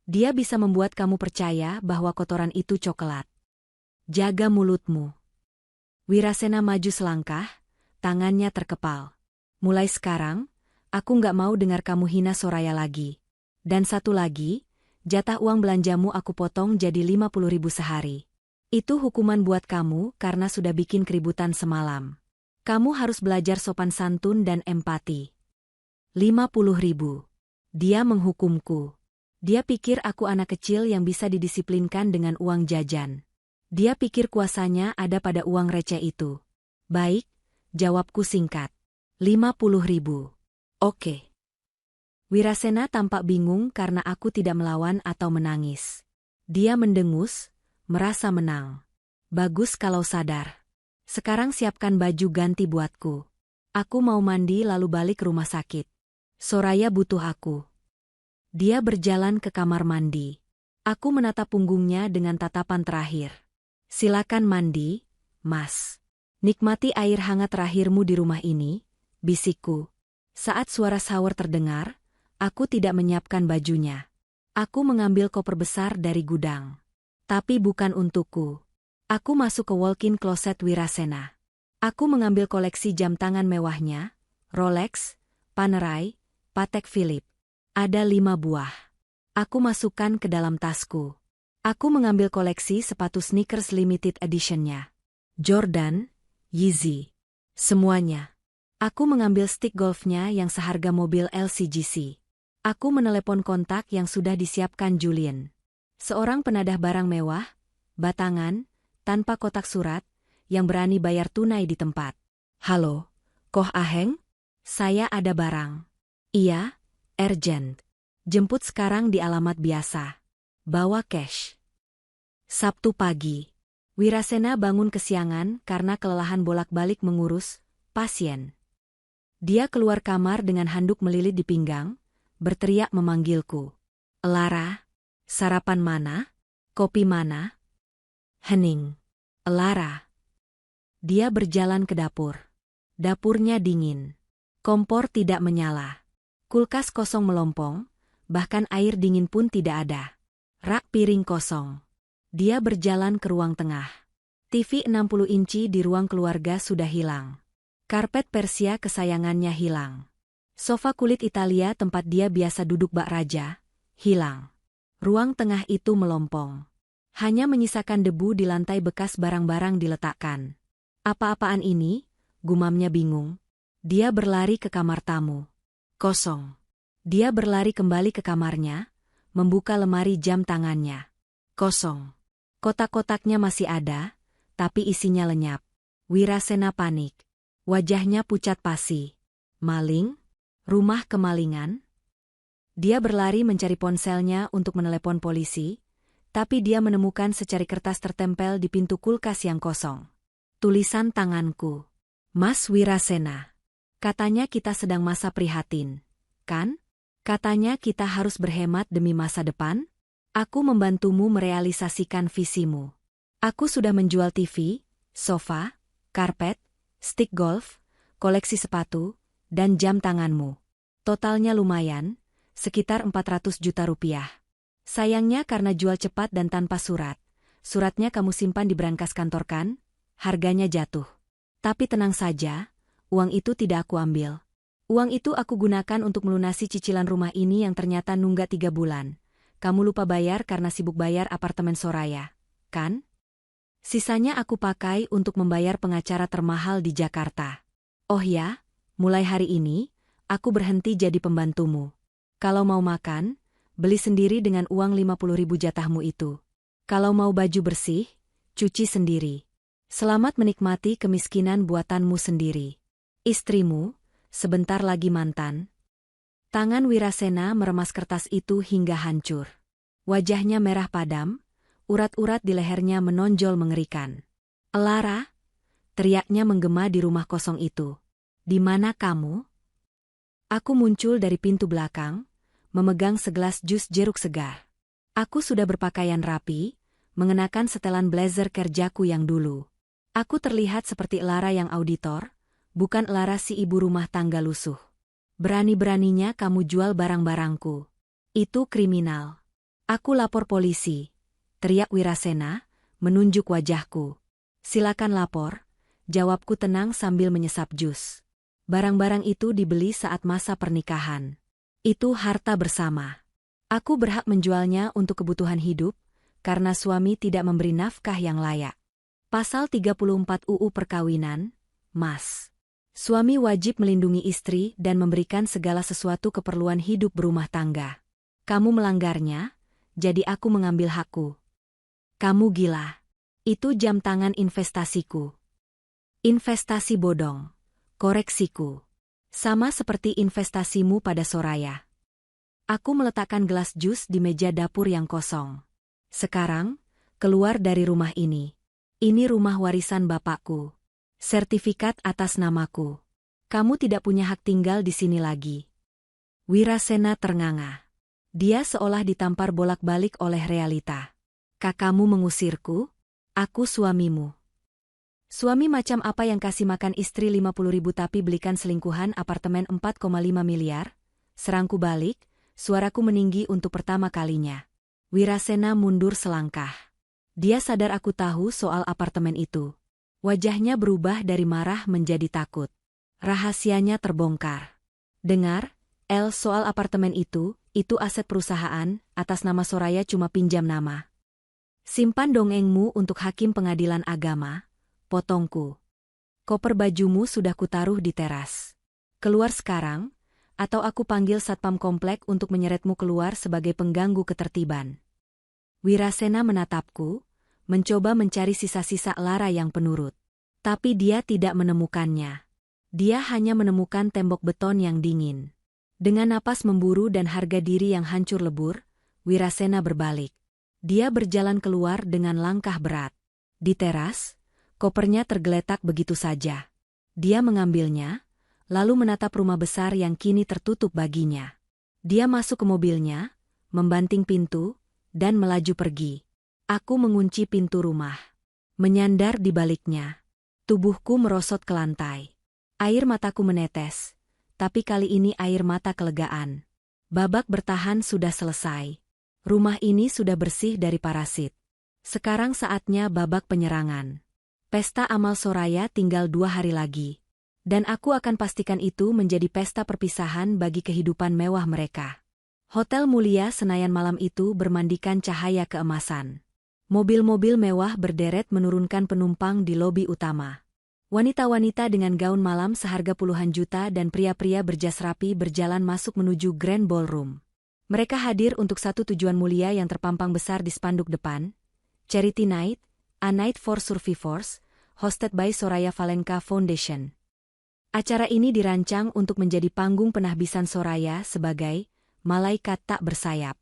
Dia bisa membuat kamu percaya bahwa kotoran itu coklat. Jaga mulutmu. Wirasena maju selangkah, tangannya terkepal. Mulai sekarang, aku nggak mau dengar kamu hina Soraya lagi. Dan satu lagi, jatah uang belanjamu aku potong jadi 50.000 sehari. Itu hukuman buat kamu karena sudah bikin keributan semalam. Kamu harus belajar sopan santun dan empati. 50.000. Dia menghukumku. Dia pikir aku anak kecil yang bisa didisiplinkan dengan uang jajan. Dia pikir kuasanya ada pada uang receh itu. Baik, jawabku singkat. 50.000. Oke. Wirasena tampak bingung karena aku tidak melawan atau menangis. Dia mendengus, merasa menang. Bagus kalau sadar. Sekarang siapkan baju ganti buatku. Aku mau mandi lalu balik ke rumah sakit. Soraya butuh aku. Dia berjalan ke kamar mandi. Aku menatap punggungnya dengan tatapan terakhir. Silakan mandi, Mas. Nikmati air hangat terakhirmu di rumah ini, bisikku. Saat suara shower terdengar, aku tidak menyiapkan bajunya. Aku mengambil koper besar dari gudang. Tapi bukan untukku. Aku masuk ke walk-in closet Wirasena. Aku mengambil koleksi jam tangan mewahnya, Rolex, Panerai, Patek Philippe. Ada 5 buah. Aku masukkan ke dalam tasku. Aku mengambil koleksi sepatu sneakers limited edition-nya. Jordan, Yeezy. Semuanya. Aku mengambil stick golfnya yang seharga mobil LCGC. Aku menelepon kontak yang sudah disiapkan Julian. Seorang penadah barang mewah, batangan, tanpa kotak surat, yang berani bayar tunai di tempat. Halo, Koh Aheng? Saya ada barang. Iya, urgent. Jemput sekarang di alamat biasa. Bawa cash. Sabtu pagi. Wirasena bangun kesiangan karena kelelahan bolak-balik mengurus pasien. Dia keluar kamar dengan handuk melilit di pinggang, berteriak memanggilku. Elara, sarapan mana? Kopi mana? Hening. Elara. Dia berjalan ke dapur. Dapurnya dingin. Kompor tidak menyala. Kulkas kosong melompong, bahkan air dingin pun tidak ada. Rak piring kosong. Dia berjalan ke ruang tengah. TV 60 inci di ruang keluarga sudah hilang. Karpet Persia kesayangannya hilang. Sofa kulit Italia tempat dia biasa duduk bak raja, hilang. Ruang tengah itu melompong. Hanya menyisakan debu di lantai bekas barang-barang diletakkan. Apa-apaan ini? Gumamnya bingung. Dia berlari ke kamar tamu. Kosong. Dia berlari kembali ke kamarnya, membuka lemari jam tangannya. Kosong. Kotak-kotaknya masih ada, tapi isinya lenyap. Wirasena panik. Wajahnya pucat pasi. Maling? Rumah kemalingan? Dia berlari mencari ponselnya untuk menelepon polisi, tapi dia menemukan secari kertas tertempel di pintu kulkas yang kosong. Tulisan tanganku. Mas Wirasena. Katanya kita sedang masa prihatin, kan? Katanya kita harus berhemat demi masa depan? Aku membantumu merealisasikan visimu. Aku sudah menjual TV, sofa, karpet, stick golf, koleksi sepatu, dan jam tanganmu. Totalnya lumayan, sekitar 400 juta rupiah. Sayangnya karena jual cepat dan tanpa surat. Suratnya kamu simpan di brankas kantor kan? Harganya jatuh. Tapi tenang saja, uang itu tidak aku ambil. Uang itu aku gunakan untuk melunasi cicilan rumah ini yang ternyata nunggak 3 bulan. Kamu lupa bayar karena sibuk bayar apartemen Soraya, kan? Sisanya aku pakai untuk membayar pengacara termahal di Jakarta. Oh ya, mulai hari ini, aku berhenti jadi pembantumu. Kalau mau makan, beli sendiri dengan uang 50.000 jatahmu itu. Kalau mau baju bersih, cuci sendiri. Selamat menikmati kemiskinan buatanmu sendiri. Istrimu, sebentar lagi mantan. Tangan Wirasena meremas kertas itu hingga hancur. Wajahnya merah padam, urat-urat di lehernya menonjol mengerikan. "Elara!" teriaknya menggema di rumah kosong itu. "Di mana kamu?" Aku muncul dari pintu belakang, memegang segelas jus jeruk segar. Aku sudah berpakaian rapi, mengenakan setelan blazer kerjaku yang dulu. Aku terlihat seperti Elara yang auditor, bukan Elara si ibu rumah tangga lusuh. "Berani-beraninya kamu jual barang-barangku. Itu kriminal. Aku lapor polisi," teriak Wirasena, menunjuk wajahku. "Silakan lapor," jawabku tenang sambil menyesap jus. "Barang-barang itu dibeli saat masa pernikahan. Itu harta bersama. Aku berhak menjualnya untuk kebutuhan hidup, karena suami tidak memberi nafkah yang layak. Pasal 34 UU Perkawinan, Mas. Suami wajib melindungi istri dan memberikan segala sesuatu keperluan hidup berumah tangga. Kamu melanggarnya, jadi aku mengambil hakku." "Kamu gila. Itu jam tangan investasiku." "Investasi bodong," koreksiku. "Sama seperti investasimu pada Soraya." Aku meletakkan gelas jus di meja dapur yang kosong. "Sekarang, keluar dari rumah ini. Ini rumah warisan bapakku. Sertifikat atas namaku. Kamu tidak punya hak tinggal di sini lagi." Wirasena ternganga. Dia seolah ditampar bolak-balik oleh realita. "Kakakmu mengusirku? Aku suamimu." "Suami macam apa yang kasih makan istri 50.000 tapi belikan selingkuhan apartemen 4,5 miliar? Serangku balik, suaraku meninggi untuk pertama kalinya. Wirasena mundur selangkah. Dia sadar aku tahu soal apartemen itu. Wajahnya berubah dari marah menjadi takut. Rahasianya terbongkar. "Dengar, El, soal apartemen itu aset perusahaan, atas nama Soraya cuma pinjam nama. Simpan dongengmu untuk hakim pengadilan agama," potongku. "Koper bajumu sudah kutaruh di teras. Keluar sekarang, atau aku panggil satpam komplek untuk menyeretmu keluar sebagai pengganggu ketertiban." Wirasena menatapku, mencoba mencari sisa-sisa Lara yang penurut. Tapi dia tidak menemukannya. Dia hanya menemukan tembok beton yang dingin. Dengan napas memburu dan harga diri yang hancur lebur, Wirasena berbalik. Dia berjalan keluar dengan langkah berat. Di teras, kopernya tergeletak begitu saja. Dia mengambilnya, lalu menatap rumah besar yang kini tertutup baginya. Dia masuk ke mobilnya, membanting pintu, dan melaju pergi. Aku mengunci pintu rumah. Menyandar di baliknya. Tubuhku merosot ke lantai. Air mataku menetes, tapi kali ini air mata kelegaan. Babak bertahan sudah selesai. Rumah ini sudah bersih dari parasit. Sekarang saatnya babak penyerangan. Pesta amal Soraya tinggal 2 hari lagi. Dan aku akan pastikan itu menjadi pesta perpisahan bagi kehidupan mewah mereka. Hotel mulia Senayan malam itu bermandikan cahaya keemasan. Mobil-mobil mewah berderet menurunkan penumpang di lobi utama. Wanita-wanita dengan gaun malam seharga puluhan juta dan pria-pria berjas rapi berjalan masuk menuju Grand Ballroom. Mereka hadir untuk satu tujuan mulia yang terpampang besar di spanduk depan. Charity Night, A Night for Survivors, hosted by Soraya Valenka Foundation. Acara ini dirancang untuk menjadi panggung penahbisan Soraya sebagai malaikat tak bersayap.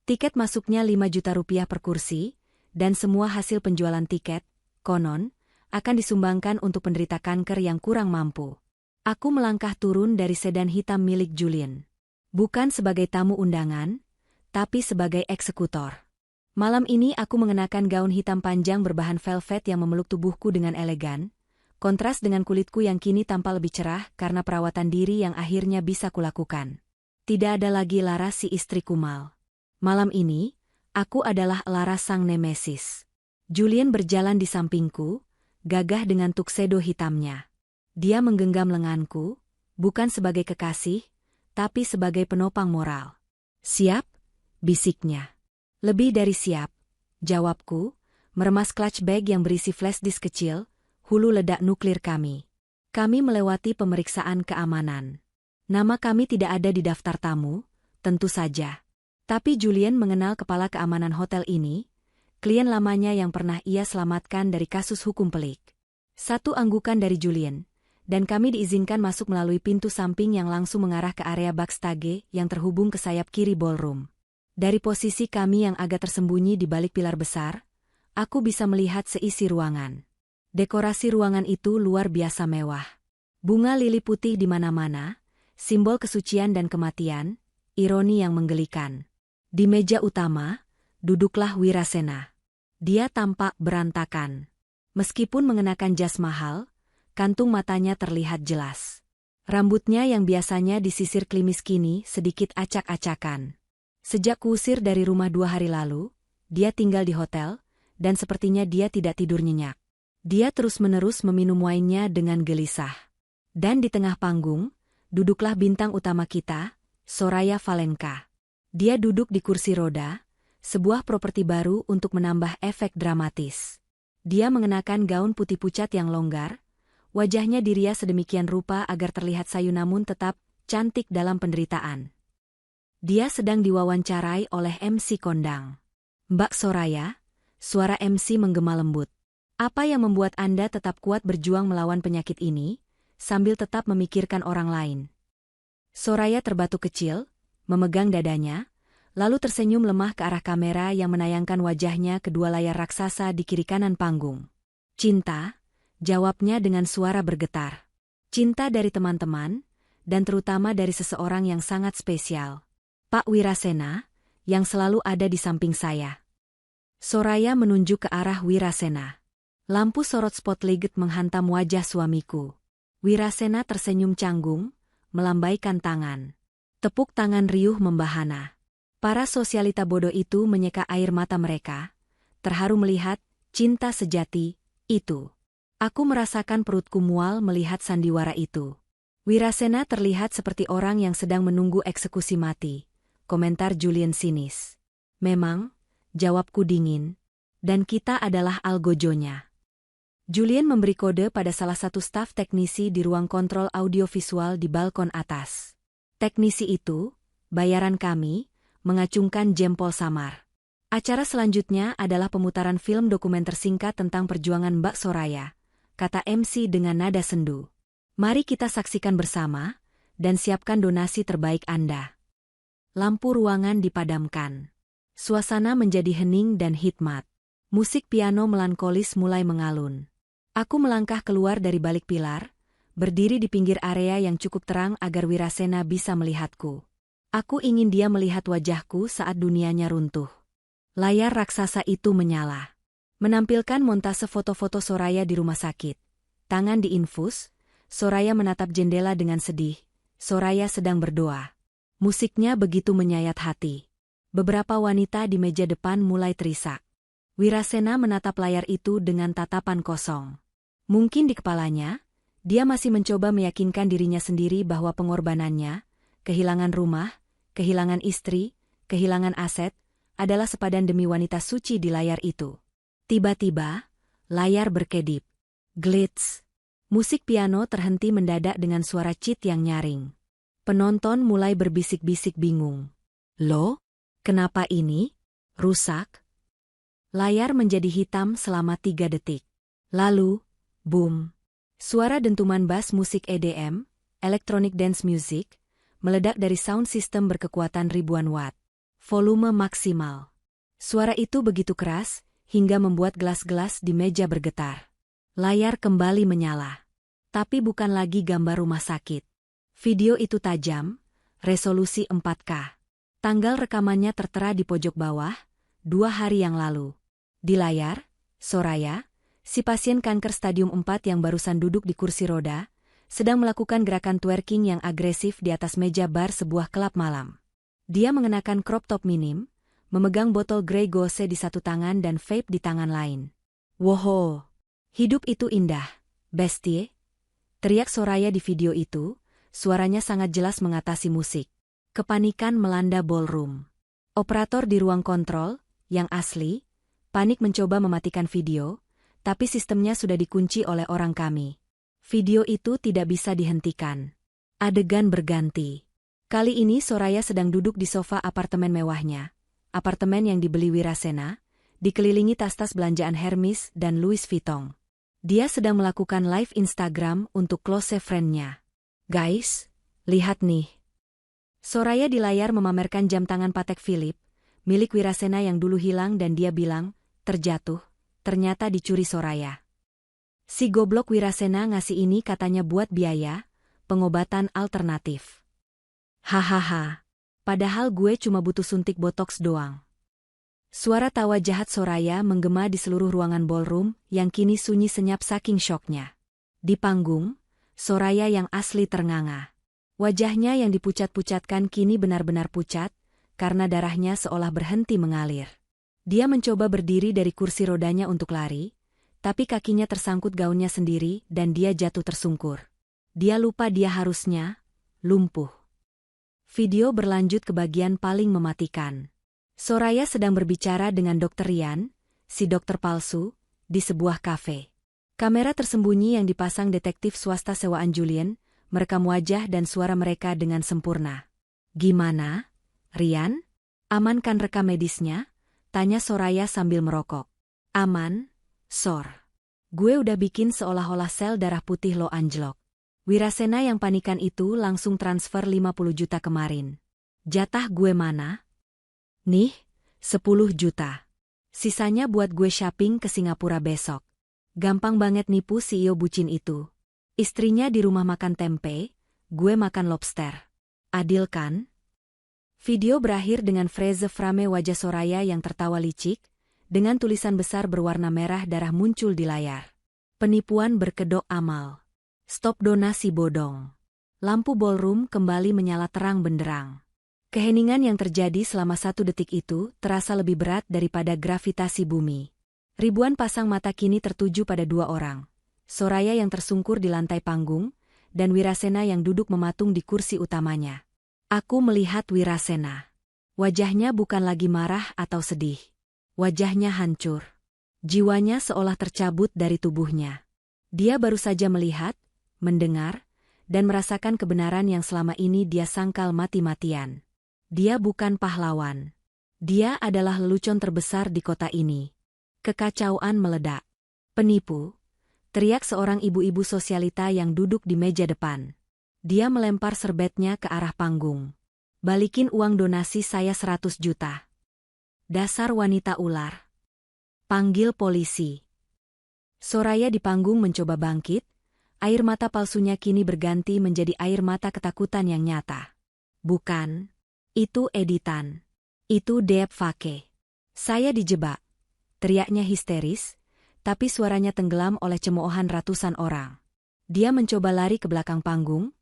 Tiket masuknya 5 juta rupiah per kursi, dan semua hasil penjualan tiket, konon, akan disumbangkan untuk penderita kanker yang kurang mampu. Aku melangkah turun dari sedan hitam milik Julian. Bukan sebagai tamu undangan, tapi sebagai eksekutor. Malam ini aku mengenakan gaun hitam panjang berbahan velvet yang memeluk tubuhku dengan elegan, kontras dengan kulitku yang kini tampak lebih cerah karena perawatan diri yang akhirnya bisa kulakukan. Tidak ada lagi Lara si istri kumal. Malam ini, aku adalah Lara sang nemesis. Julian berjalan di sampingku, gagah dengan tuxedo hitamnya. Dia menggenggam lenganku, bukan sebagai kekasih, tapi sebagai penopang moral. "Siap?" bisiknya. "Lebih dari siap," jawabku, meremas clutch bag yang berisi flash disk kecil, hulu ledak nuklir kami. Kami melewati pemeriksaan keamanan. Nama kami tidak ada di daftar tamu, tentu saja. Tapi Julian mengenal kepala keamanan hotel ini, klien lamanya yang pernah ia selamatkan dari kasus hukum pelik. Satu anggukan dari Julian, dan kami diizinkan masuk melalui pintu samping yang langsung mengarah ke area backstage yang terhubung ke sayap kiri ballroom. Dari posisi kami yang agak tersembunyi di balik pilar besar, aku bisa melihat seisi ruangan. Dekorasi ruangan itu luar biasa mewah. Bunga lili putih di mana-mana, simbol kesucian dan kematian, ironi yang menggelikan. Di meja utama, duduklah Wirasena. Dia tampak berantakan. Meskipun mengenakan jas mahal, kantung matanya terlihat jelas. Rambutnya yang biasanya disisir klimis kini sedikit acak-acakan. Sejak kuusir dari rumah 2 hari lalu, dia tinggal di hotel, dan sepertinya dia tidak tidur nyenyak. Dia terus-menerus meminum wine-nya dengan gelisah. Dan di tengah panggung, duduklah bintang utama kita, Soraya Valenka. Dia duduk di kursi roda, sebuah properti baru untuk menambah efek dramatis. Dia mengenakan gaun putih pucat yang longgar, wajahnya dirias sedemikian rupa agar terlihat sayu namun tetap cantik dalam penderitaan. Dia sedang diwawancarai oleh MC kondang. "Mbak Soraya," suara MC menggema lembut. "Apa yang membuat Anda tetap kuat berjuang melawan penyakit ini, sambil tetap memikirkan orang lain?" Soraya terbatuk kecil, memegang dadanya, lalu tersenyum lemah ke arah kamera yang menayangkan wajahnya ke 2 layar raksasa di kiri kanan panggung. "Cinta," jawabnya dengan suara bergetar. "Cinta dari teman-teman, dan terutama dari seseorang yang sangat spesial. Pak Wirasena, yang selalu ada di samping saya." Soraya menunjuk ke arah Wirasena. Lampu sorot spotlight menghantam wajah suamiku. Wirasena tersenyum canggung, melambaikan tangan. Tepuk tangan riuh membahana. Para sosialita bodoh itu menyeka air mata mereka, terharu melihat cinta sejati itu. Aku merasakan perutku mual melihat sandiwara itu. Wirasena terlihat seperti orang yang sedang menunggu eksekusi mati, komentar Julian sinis. "Memang," jawabku dingin, "dan kita adalah algojonya." Julian memberi kode pada salah satu staf teknisi di ruang kontrol audiovisual di balkon atas. Teknisi itu, bayaran kami, mengacungkan jempol samar. "Acara selanjutnya adalah pemutaran film dokumenter singkat tentang perjuangan Mbak Soraya," kata MC dengan nada sendu. "Mari kita saksikan bersama, dan siapkan donasi terbaik Anda." Lampu ruangan dipadamkan. Suasana menjadi hening dan hikmat. Musik piano melankolis mulai mengalun. Aku melangkah keluar dari balik pilar, berdiri di pinggir area yang cukup terang agar Wirasena bisa melihatku. Aku ingin dia melihat wajahku saat dunianya runtuh. Layar raksasa itu menyala. Menampilkan montase foto-foto Soraya di rumah sakit. Tangan diinfus, Soraya menatap jendela dengan sedih. Soraya sedang berdoa. Musiknya begitu menyayat hati. Beberapa wanita di meja depan mulai terisak. Wirasena menatap layar itu dengan tatapan kosong. Mungkin di kepalanya, dia masih mencoba meyakinkan dirinya sendiri bahwa pengorbanannya, kehilangan rumah, kehilangan istri, kehilangan aset, adalah sepadan demi wanita suci di layar itu. Tiba-tiba, layar berkedip. Glitz. Musik piano terhenti mendadak dengan suara cheat yang nyaring. Penonton mulai berbisik-bisik bingung. "Loh, kenapa ini? Rusak?" Layar menjadi hitam selama 3 detik. Lalu, boom. Suara dentuman bass musik EDM, electronic dance music, meledak dari sound system berkekuatan ribuan watt. Volume maksimal. Suara itu begitu keras, hingga membuat gelas-gelas di meja bergetar. Layar kembali menyala. Tapi bukan lagi gambar rumah sakit. Video itu tajam, resolusi 4K. Tanggal rekamannya tertera di pojok bawah, 2 hari yang lalu. Di layar, Soraya, si pasien kanker stadium 4 yang barusan duduk di kursi roda, sedang melakukan gerakan twerking yang agresif di atas meja bar sebuah klub malam. Dia mengenakan crop top minim, memegang botol Grey Goose di satu tangan dan vape di tangan lain. "Woho! Hidup itu indah, bestie!" teriak Soraya di video itu, suaranya sangat jelas mengatasi musik. Kepanikan melanda ballroom. Operator di ruang kontrol, yang asli, Panik mencoba mematikan video, tapi sistemnya sudah dikunci oleh orang kami. Video itu tidak bisa dihentikan. Adegan berganti. Kali ini Soraya sedang duduk di sofa apartemen mewahnya. Apartemen yang dibeli Wirasena, dikelilingi tas-tas belanjaan Hermes dan Louis Vuitton. Dia sedang melakukan live Instagram untuk close friend-nya. Guys, lihat nih. Soraya di layar memamerkan jam tangan Patek Philippe, milik Wirasena yang dulu hilang dan dia bilang, terjatuh, ternyata dicuri Soraya. Si goblok Wirasena ngasih ini katanya buat biaya, pengobatan alternatif. Hahaha, padahal gue cuma butuh suntik botox doang. Suara tawa jahat Soraya menggema di seluruh ruangan ballroom yang kini sunyi senyap saking syoknya. Di panggung, Soraya yang asli ternganga. Wajahnya yang dipucat-pucatkan kini benar-benar pucat, karena darahnya seolah berhenti mengalir. Dia mencoba berdiri dari kursi rodanya untuk lari, tapi kakinya tersangkut gaunnya sendiri dan dia jatuh tersungkur. Dia lupa dia harusnya lumpuh. Video berlanjut ke bagian paling mematikan. Soraya sedang berbicara dengan Dr. Rian, si dokter palsu, di sebuah kafe. Kamera tersembunyi yang dipasang detektif swasta sewaan Julian, merekam wajah dan suara mereka dengan sempurna. Gimana, Rian? Aman kan rekam medisnya? Tanya Soraya sambil merokok. Aman, Sor. Gue udah bikin seolah-olah sel darah putih lo anjlok. Wirasena yang panikan itu langsung transfer 50 juta kemarin. Jatah gue mana? Nih, 10 juta. Sisanya buat gue shopping ke Singapura besok. Gampang banget nipu CEO bucin itu. Istrinya di rumah makan tempe, gue makan lobster. Adil kan? Video berakhir dengan frase frame wajah Soraya yang tertawa licik, dengan tulisan besar berwarna merah darah muncul di layar. Penipuan berkedok amal. Stop donasi bodong. Lampu ballroom kembali menyala terang benderang. Keheningan yang terjadi selama 1 detik itu terasa lebih berat daripada gravitasi bumi. Ribuan pasang mata kini tertuju pada 2 orang. Soraya yang tersungkur di lantai panggung, dan Wirasena yang duduk mematung di kursi utamanya. Aku melihat Wirasena. Wajahnya bukan lagi marah atau sedih. Wajahnya hancur. Jiwanya seolah tercabut dari tubuhnya. Dia baru saja melihat, mendengar, dan merasakan kebenaran yang selama ini dia sangkal mati-matian. Dia bukan pahlawan. Dia adalah lelucon terbesar di kota ini. Kekacauan meledak. Penipu, teriak seorang ibu-ibu sosialita yang duduk di meja depan. Dia melempar serbetnya ke arah panggung. Balikin uang donasi saya 100 juta. Dasar wanita ular. Panggil polisi. Soraya di panggung mencoba bangkit, air mata palsunya kini berganti menjadi air mata ketakutan yang nyata. Bukan. Itu editan. Itu deepfake. Saya dijebak. Teriaknya histeris, tapi suaranya tenggelam oleh cemoohan ratusan orang. Dia mencoba lari ke belakang panggung,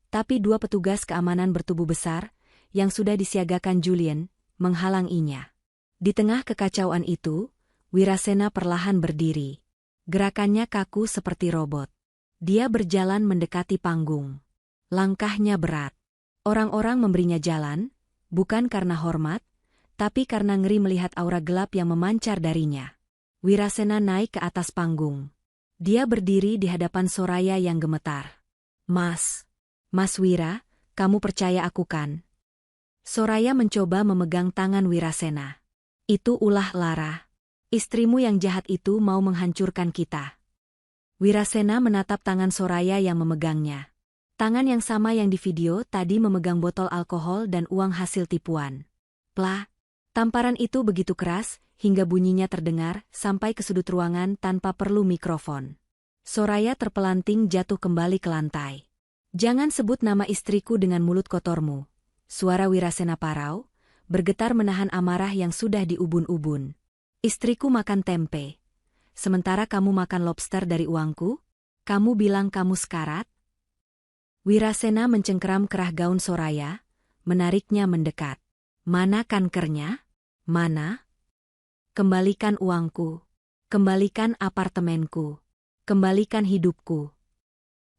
tapi 2 petugas keamanan bertubuh besar, yang sudah disiagakan Julian, menghalanginya. Di tengah kekacauan itu, Wirasena perlahan berdiri. Gerakannya kaku seperti robot. Dia berjalan mendekati panggung. Langkahnya berat. Orang-orang memberinya jalan, bukan karena hormat, tapi karena ngeri melihat aura gelap yang memancar darinya. Wirasena naik ke atas panggung. Dia berdiri di hadapan Soraya yang gemetar. Mas Wira, kamu percaya aku kan? Soraya mencoba memegang tangan Wirasena. Itu ulah Lara. Istrimu yang jahat itu mau menghancurkan kita. Wirasena menatap tangan Soraya yang memegangnya. Tangan yang sama yang di video tadi memegang botol alkohol dan uang hasil tipuan. Plah, tamparan itu begitu keras, hingga bunyinya terdengar sampai ke sudut ruangan tanpa perlu mikrofon. Soraya terpelanting jatuh kembali ke lantai. Jangan sebut nama istriku dengan mulut kotormu. Suara Wirasena parau, bergetar menahan amarah yang sudah diubun-ubun. Istriku makan tempe. Sementara kamu makan lobster dari uangku? Kamu bilang kamu sekarat? Wirasena mencengkeram kerah gaun Soraya, menariknya mendekat. Mana kankernya? Mana? Kembalikan uangku. Kembalikan apartemenku. Kembalikan hidupku.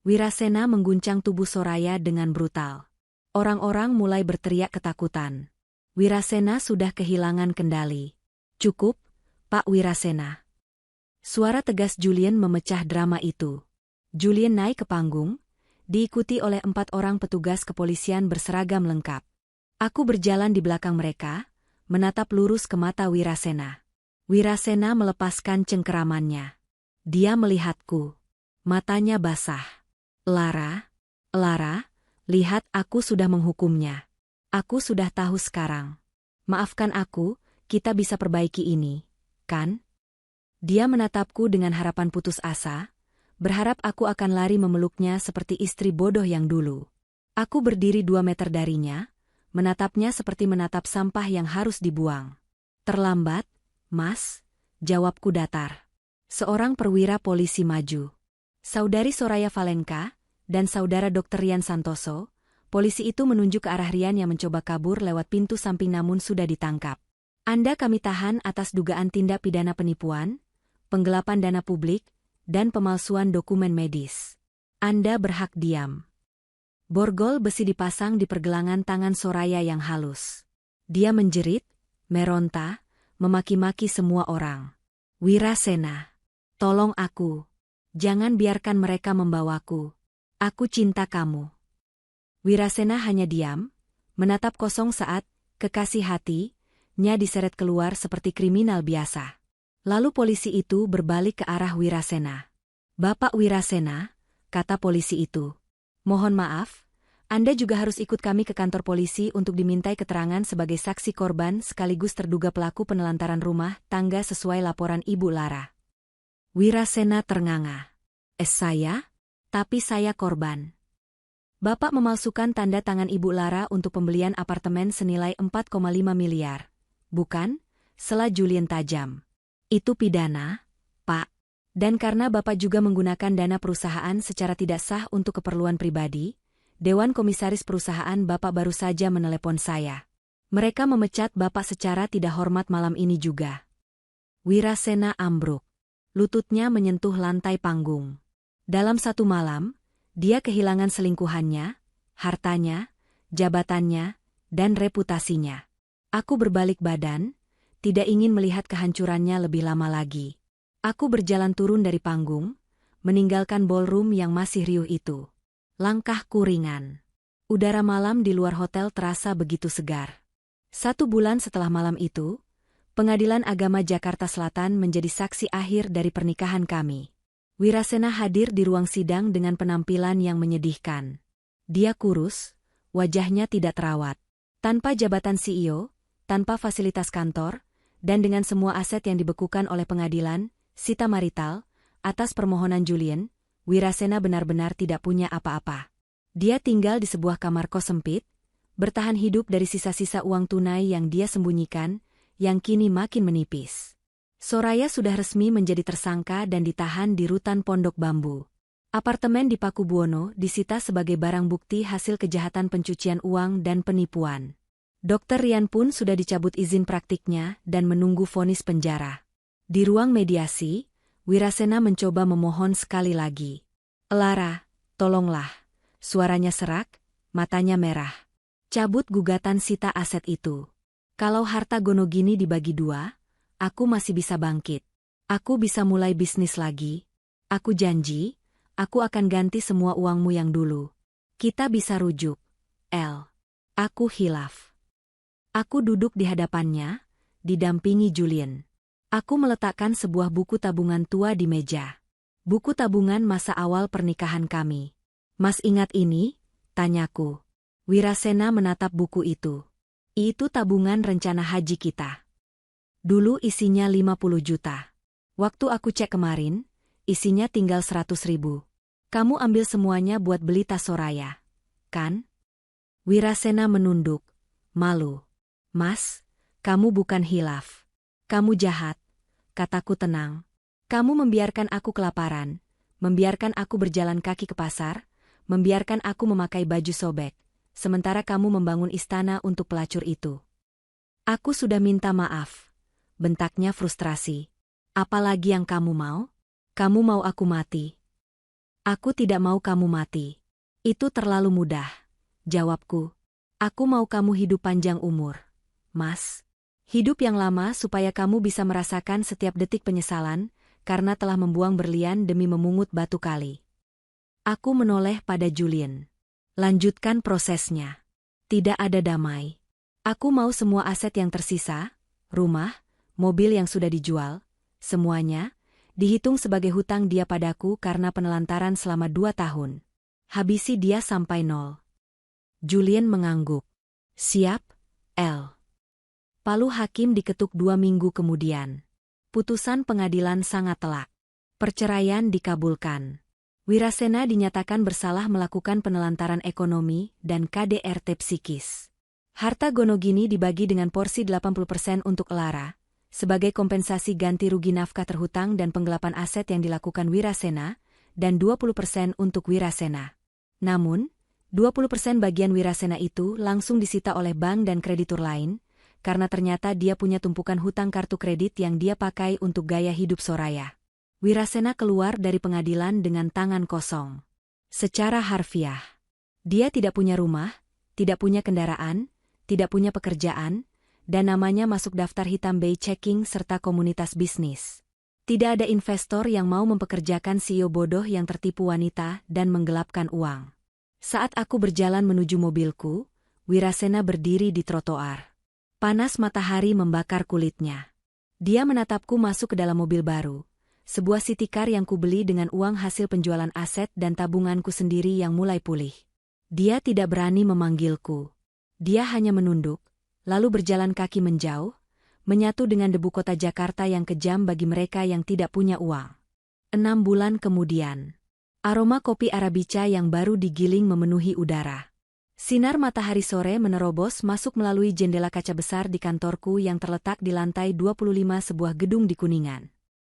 Wirasena mengguncang tubuh Soraya dengan brutal. Orang-orang mulai berteriak ketakutan. Wirasena sudah kehilangan kendali. Cukup, Pak Wirasena. Suara tegas Julian memecah drama itu. Julian naik ke panggung, diikuti oleh 4 orang petugas kepolisian berseragam lengkap. Aku berjalan di belakang mereka, menatap lurus ke mata Wirasena. Wirasena melepaskan cengkeramannya. Dia melihatku. Matanya basah. Lara, lihat aku sudah menghukumnya. Aku sudah tahu sekarang. Maafkan aku, kita bisa perbaiki ini, kan? Dia menatapku dengan harapan putus asa, berharap aku akan lari memeluknya seperti istri bodoh yang dulu. Aku berdiri 2 meter darinya, menatapnya seperti menatap sampah yang harus dibuang. Terlambat, Mas, jawabku datar. Seorang perwira polisi maju. Saudari Soraya Valenka dan saudara Dr. Rian Santoso, polisi itu menunjuk ke arah Rian yang mencoba kabur lewat pintu samping namun sudah ditangkap. Anda kami tahan atas dugaan tindak pidana penipuan, penggelapan dana publik, dan pemalsuan dokumen medis. Anda berhak diam. Borgol besi dipasang di pergelangan tangan Soraya yang halus. Dia menjerit, meronta, memaki-maki semua orang. Wirasena, tolong aku. Jangan biarkan mereka membawaku. Aku cinta kamu. Wirasena hanya diam, menatap kosong saat kekasih hatinya diseret keluar seperti kriminal biasa. Lalu polisi itu berbalik ke arah Wirasena. Bapak Wirasena, kata polisi itu. Mohon maaf, Anda juga harus ikut kami ke kantor polisi untuk dimintai keterangan sebagai saksi korban sekaligus terduga pelaku penelantaran rumah tangga sesuai laporan Ibu Lara. Wirasena ternganga. Saya? Tapi saya korban. Bapak memalsukan tanda tangan Ibu Lara untuk pembelian apartemen senilai 4,5 miliar. Bukan? Sela Julian tajam. Itu pidana, Pak. Dan karena Bapak juga menggunakan dana perusahaan secara tidak sah untuk keperluan pribadi, Dewan Komisaris Perusahaan Bapak baru saja menelepon saya. Mereka memecat Bapak secara tidak hormat malam ini juga. Wirasena ambruk. Lututnya menyentuh lantai panggung. Dalam satu malam, dia kehilangan selingkuhannya, hartanya, jabatannya, dan reputasinya. Aku berbalik badan, tidak ingin melihat kehancurannya lebih lama lagi. Aku berjalan turun dari panggung, meninggalkan ballroom yang masih riuh itu. Langkahku ringan. Udara malam di luar hotel terasa begitu segar. 1 bulan setelah malam itu, Pengadilan Agama Jakarta Selatan menjadi saksi akhir dari pernikahan kami. Wirasena hadir di ruang sidang dengan penampilan yang menyedihkan. Dia kurus, wajahnya tidak terawat. Tanpa jabatan CEO, tanpa fasilitas kantor, dan dengan semua aset yang dibekukan oleh pengadilan, sita marital, atas permohonan Julian, Wirasena benar-benar tidak punya apa-apa. Dia tinggal di sebuah kamar kos sempit, bertahan hidup dari sisa-sisa uang tunai yang dia sembunyikan, yang kini makin menipis. Soraya sudah resmi menjadi tersangka dan ditahan di rutan Pondok Bambu. Apartemen di Pakubuwono disita sebagai barang bukti hasil kejahatan pencucian uang dan penipuan. Dr. Rian pun sudah dicabut izin praktiknya dan menunggu vonis penjara. Di ruang mediasi, Wirasena mencoba memohon sekali lagi. Lara, tolonglah. Suaranya serak, matanya merah. Cabut gugatan sita aset itu. Kalau harta Gonogini dibagi 2, aku masih bisa bangkit. Aku bisa mulai bisnis lagi. Aku janji, aku akan ganti semua uangmu yang dulu. Kita bisa rujuk. Aku hilaf. Aku duduk di hadapannya, didampingi Julian. Aku meletakkan sebuah buku tabungan tua di meja. Buku tabungan masa awal pernikahan kami. Mas ingat ini? Tanyaku. Wirasena menatap buku itu. Itu tabungan rencana haji kita. Dulu isinya 50 juta. Waktu aku cek kemarin, isinya tinggal 100.000. Kamu ambil semuanya buat beli tas Soraya, kan? Wirasena menunduk, malu. Mas, kamu bukan hilaf. Kamu jahat, kataku tenang. Kamu membiarkan aku kelaparan, membiarkan aku berjalan kaki ke pasar, membiarkan aku memakai baju sobek. Sementara kamu membangun istana untuk pelacur itu. Aku sudah minta maaf. Bentaknya frustrasi. Apalagi yang kamu mau? Kamu mau aku mati? Aku tidak mau kamu mati. Itu terlalu mudah. Jawabku. Aku mau kamu hidup panjang umur. Mas. Hidup yang lama supaya kamu bisa merasakan setiap detik penyesalan, karena telah membuang berlian demi memungut batu kali. Aku menoleh pada Julian. Lanjutkan prosesnya. Tidak ada damai. Aku mau semua aset yang tersisa, rumah, mobil yang sudah dijual, semuanya, dihitung sebagai hutang dia padaku karena penelantaran selama 2 tahun. Habisi dia sampai 0. Julian mengangguk. Siap, El. Palu hakim diketuk 2 minggu kemudian. Putusan pengadilan sangat telak. Perceraian dikabulkan. Wirasena dinyatakan bersalah melakukan penelantaran ekonomi dan KDRT psikis. Harta Gonogini dibagi dengan porsi 80% untuk Elara, sebagai kompensasi ganti rugi nafkah terhutang dan penggelapan aset yang dilakukan Wirasena, dan 20% untuk Wirasena. Namun, 20% bagian Wirasena itu langsung disita oleh bank dan kreditur lain, karena ternyata dia punya tumpukan hutang kartu kredit yang dia pakai untuk gaya hidup Soraya. Wirasena keluar dari pengadilan dengan tangan kosong. Secara harfiah, dia tidak punya rumah, tidak punya kendaraan, tidak punya pekerjaan, dan namanya masuk daftar hitam Bay Checking serta komunitas bisnis. Tidak ada investor yang mau mempekerjakan CEO bodoh yang tertipu wanita dan menggelapkan uang. Saat aku berjalan menuju mobilku, Wirasena berdiri di trotoar. Panas matahari membakar kulitnya. Dia menatapku masuk ke dalam mobil baru. Sebuah city car yang kubeli dengan uang hasil penjualan aset dan tabunganku sendiri yang mulai pulih. Dia tidak berani memanggilku. Dia hanya menunduk, lalu berjalan kaki menjauh, menyatu dengan debu kota Jakarta yang kejam bagi mereka yang tidak punya uang. 6 bulan kemudian, aroma kopi Arabica yang baru digiling memenuhi udara. Sinar matahari sore menerobos masuk melalui jendela kaca besar di kantorku yang terletak di lantai 25 sebuah gedung di Kuningan.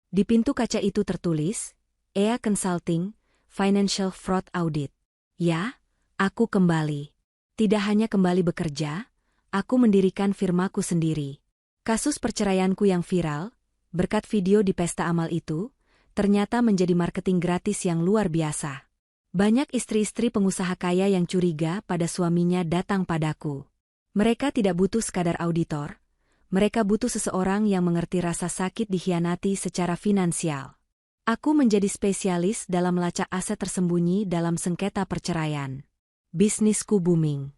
Di pintu kaca itu tertulis, EA Consulting, Financial Fraud Audit. Ya, aku kembali. Tidak hanya kembali bekerja, aku mendirikan firmaku sendiri. Kasus perceraianku yang viral, berkat video di pesta amal itu, ternyata menjadi marketing gratis yang luar biasa. Banyak istri-istri pengusaha kaya yang curiga pada suaminya datang padaku. Mereka tidak butuh sekadar auditor. Mereka butuh seseorang yang mengerti rasa sakit dikhianati secara finansial. Aku menjadi spesialis dalam melacak aset tersembunyi dalam sengketa perceraian. Bisnisku booming.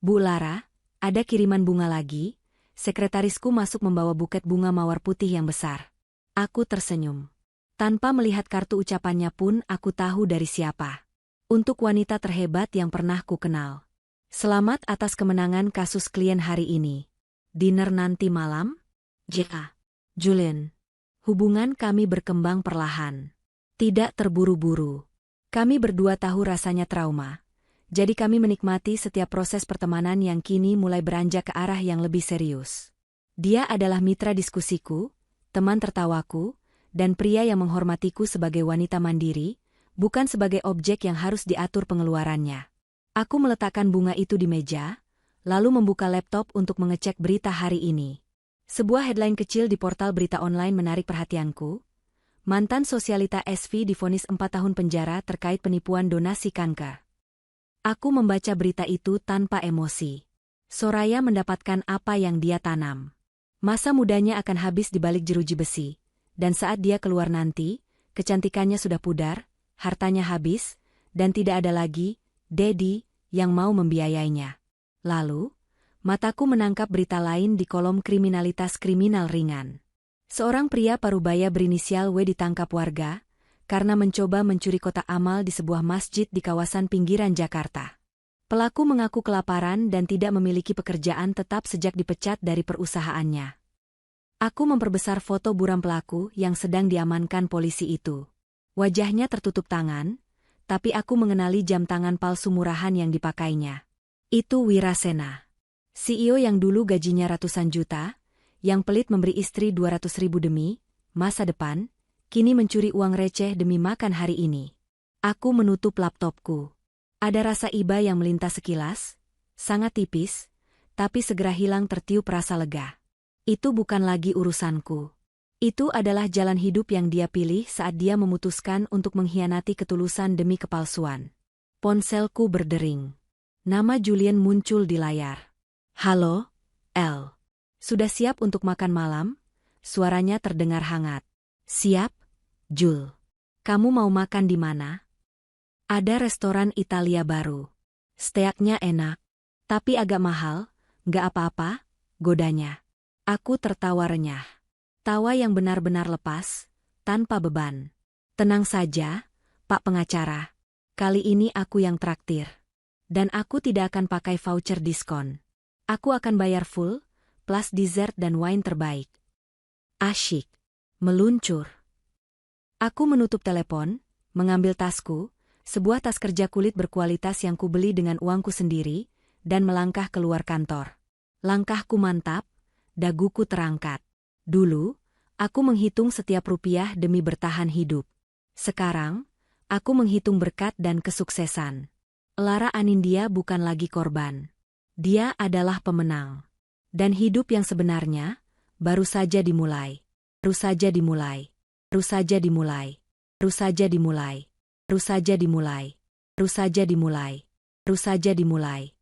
Bu Lara, ada kiriman bunga lagi? Sekretarisku masuk membawa buket bunga mawar putih yang besar. Aku tersenyum. Tanpa melihat kartu ucapannya pun aku tahu dari siapa. Untuk wanita terhebat yang pernah ku kenal. Selamat atas kemenangan kasus klien hari ini. Dinner nanti malam? Ja. Julian. Hubungan kami berkembang perlahan. Tidak terburu-buru. Kami berdua tahu rasanya trauma. Jadi kami menikmati setiap proses pertemanan yang kini mulai beranjak ke arah yang lebih serius. Dia adalah mitra diskusiku, teman tertawaku, dan pria yang menghormatiku sebagai wanita mandiri, bukan sebagai objek yang harus diatur pengeluarannya. Aku meletakkan bunga itu di meja, lalu membuka laptop untuk mengecek berita hari ini. Sebuah headline kecil di portal berita online menarik perhatianku. Mantan sosialita SV divonis 4 tahun penjara terkait penipuan donasi kanker. Aku membaca berita itu tanpa emosi. Soraya mendapatkan apa yang dia tanam. Masa mudanya akan habis di balik jeruji besi, dan saat dia keluar nanti, kecantikannya sudah pudar, hartanya habis, dan tidak ada lagi Dedi yang mau membiayainya. Lalu, mataku menangkap berita lain di kolom kriminalitas kriminal ringan. Seorang pria parubaya berinisial W ditangkap warga karena mencoba mencuri kotak amal di sebuah masjid di kawasan pinggiran Jakarta. Pelaku mengaku kelaparan dan tidak memiliki pekerjaan tetap sejak dipecat dari perusahaannya. Aku memperbesar foto buram pelaku yang sedang diamankan polisi itu. Wajahnya tertutup tangan, tapi aku mengenali jam tangan palsu murahan yang dipakainya. Itu Wirasena. CEO yang dulu gajinya ratusan juta, yang pelit memberi istri 200.000 demi masa depan, kini mencuri uang receh demi makan hari ini. Aku menutup laptopku. Ada rasa iba yang melintas sekilas, sangat tipis, tapi segera hilang tertiup rasa lega. Itu bukan lagi urusanku. Itu adalah jalan hidup yang dia pilih saat dia memutuskan untuk mengkhianati ketulusan demi kepalsuan. Ponselku berdering. Nama Julian muncul di layar. Halo, El. Sudah siap untuk makan malam? Suaranya terdengar hangat. Siap, Jul. Kamu mau makan di mana? Ada restoran Italia baru. Steaknya enak. Tapi agak mahal, nggak apa-apa, godanya. Aku tertawa renyah. Tawa yang benar-benar lepas, tanpa beban. Tenang saja, Pak Pengacara. Kali ini aku yang traktir. Dan aku tidak akan pakai voucher diskon. Aku akan bayar full, plus dessert dan wine terbaik. Asyik. Meluncur. Aku menutup telepon, mengambil tasku, sebuah tas kerja kulit berkualitas yang kubeli dengan uangku sendiri, dan melangkah keluar kantor. Langkahku mantap, daguku terangkat. Dulu, aku menghitung setiap rupiah demi bertahan hidup. Sekarang, aku menghitung berkat dan kesuksesan. Lara Anindya bukan lagi korban. Dia adalah pemenang. Dan hidup yang sebenarnya, baru saja dimulai. Baru saja dimulai. Baru saja dimulai. Baru saja dimulai. Baru saja dimulai. Baru saja dimulai. Baru saja dimulai.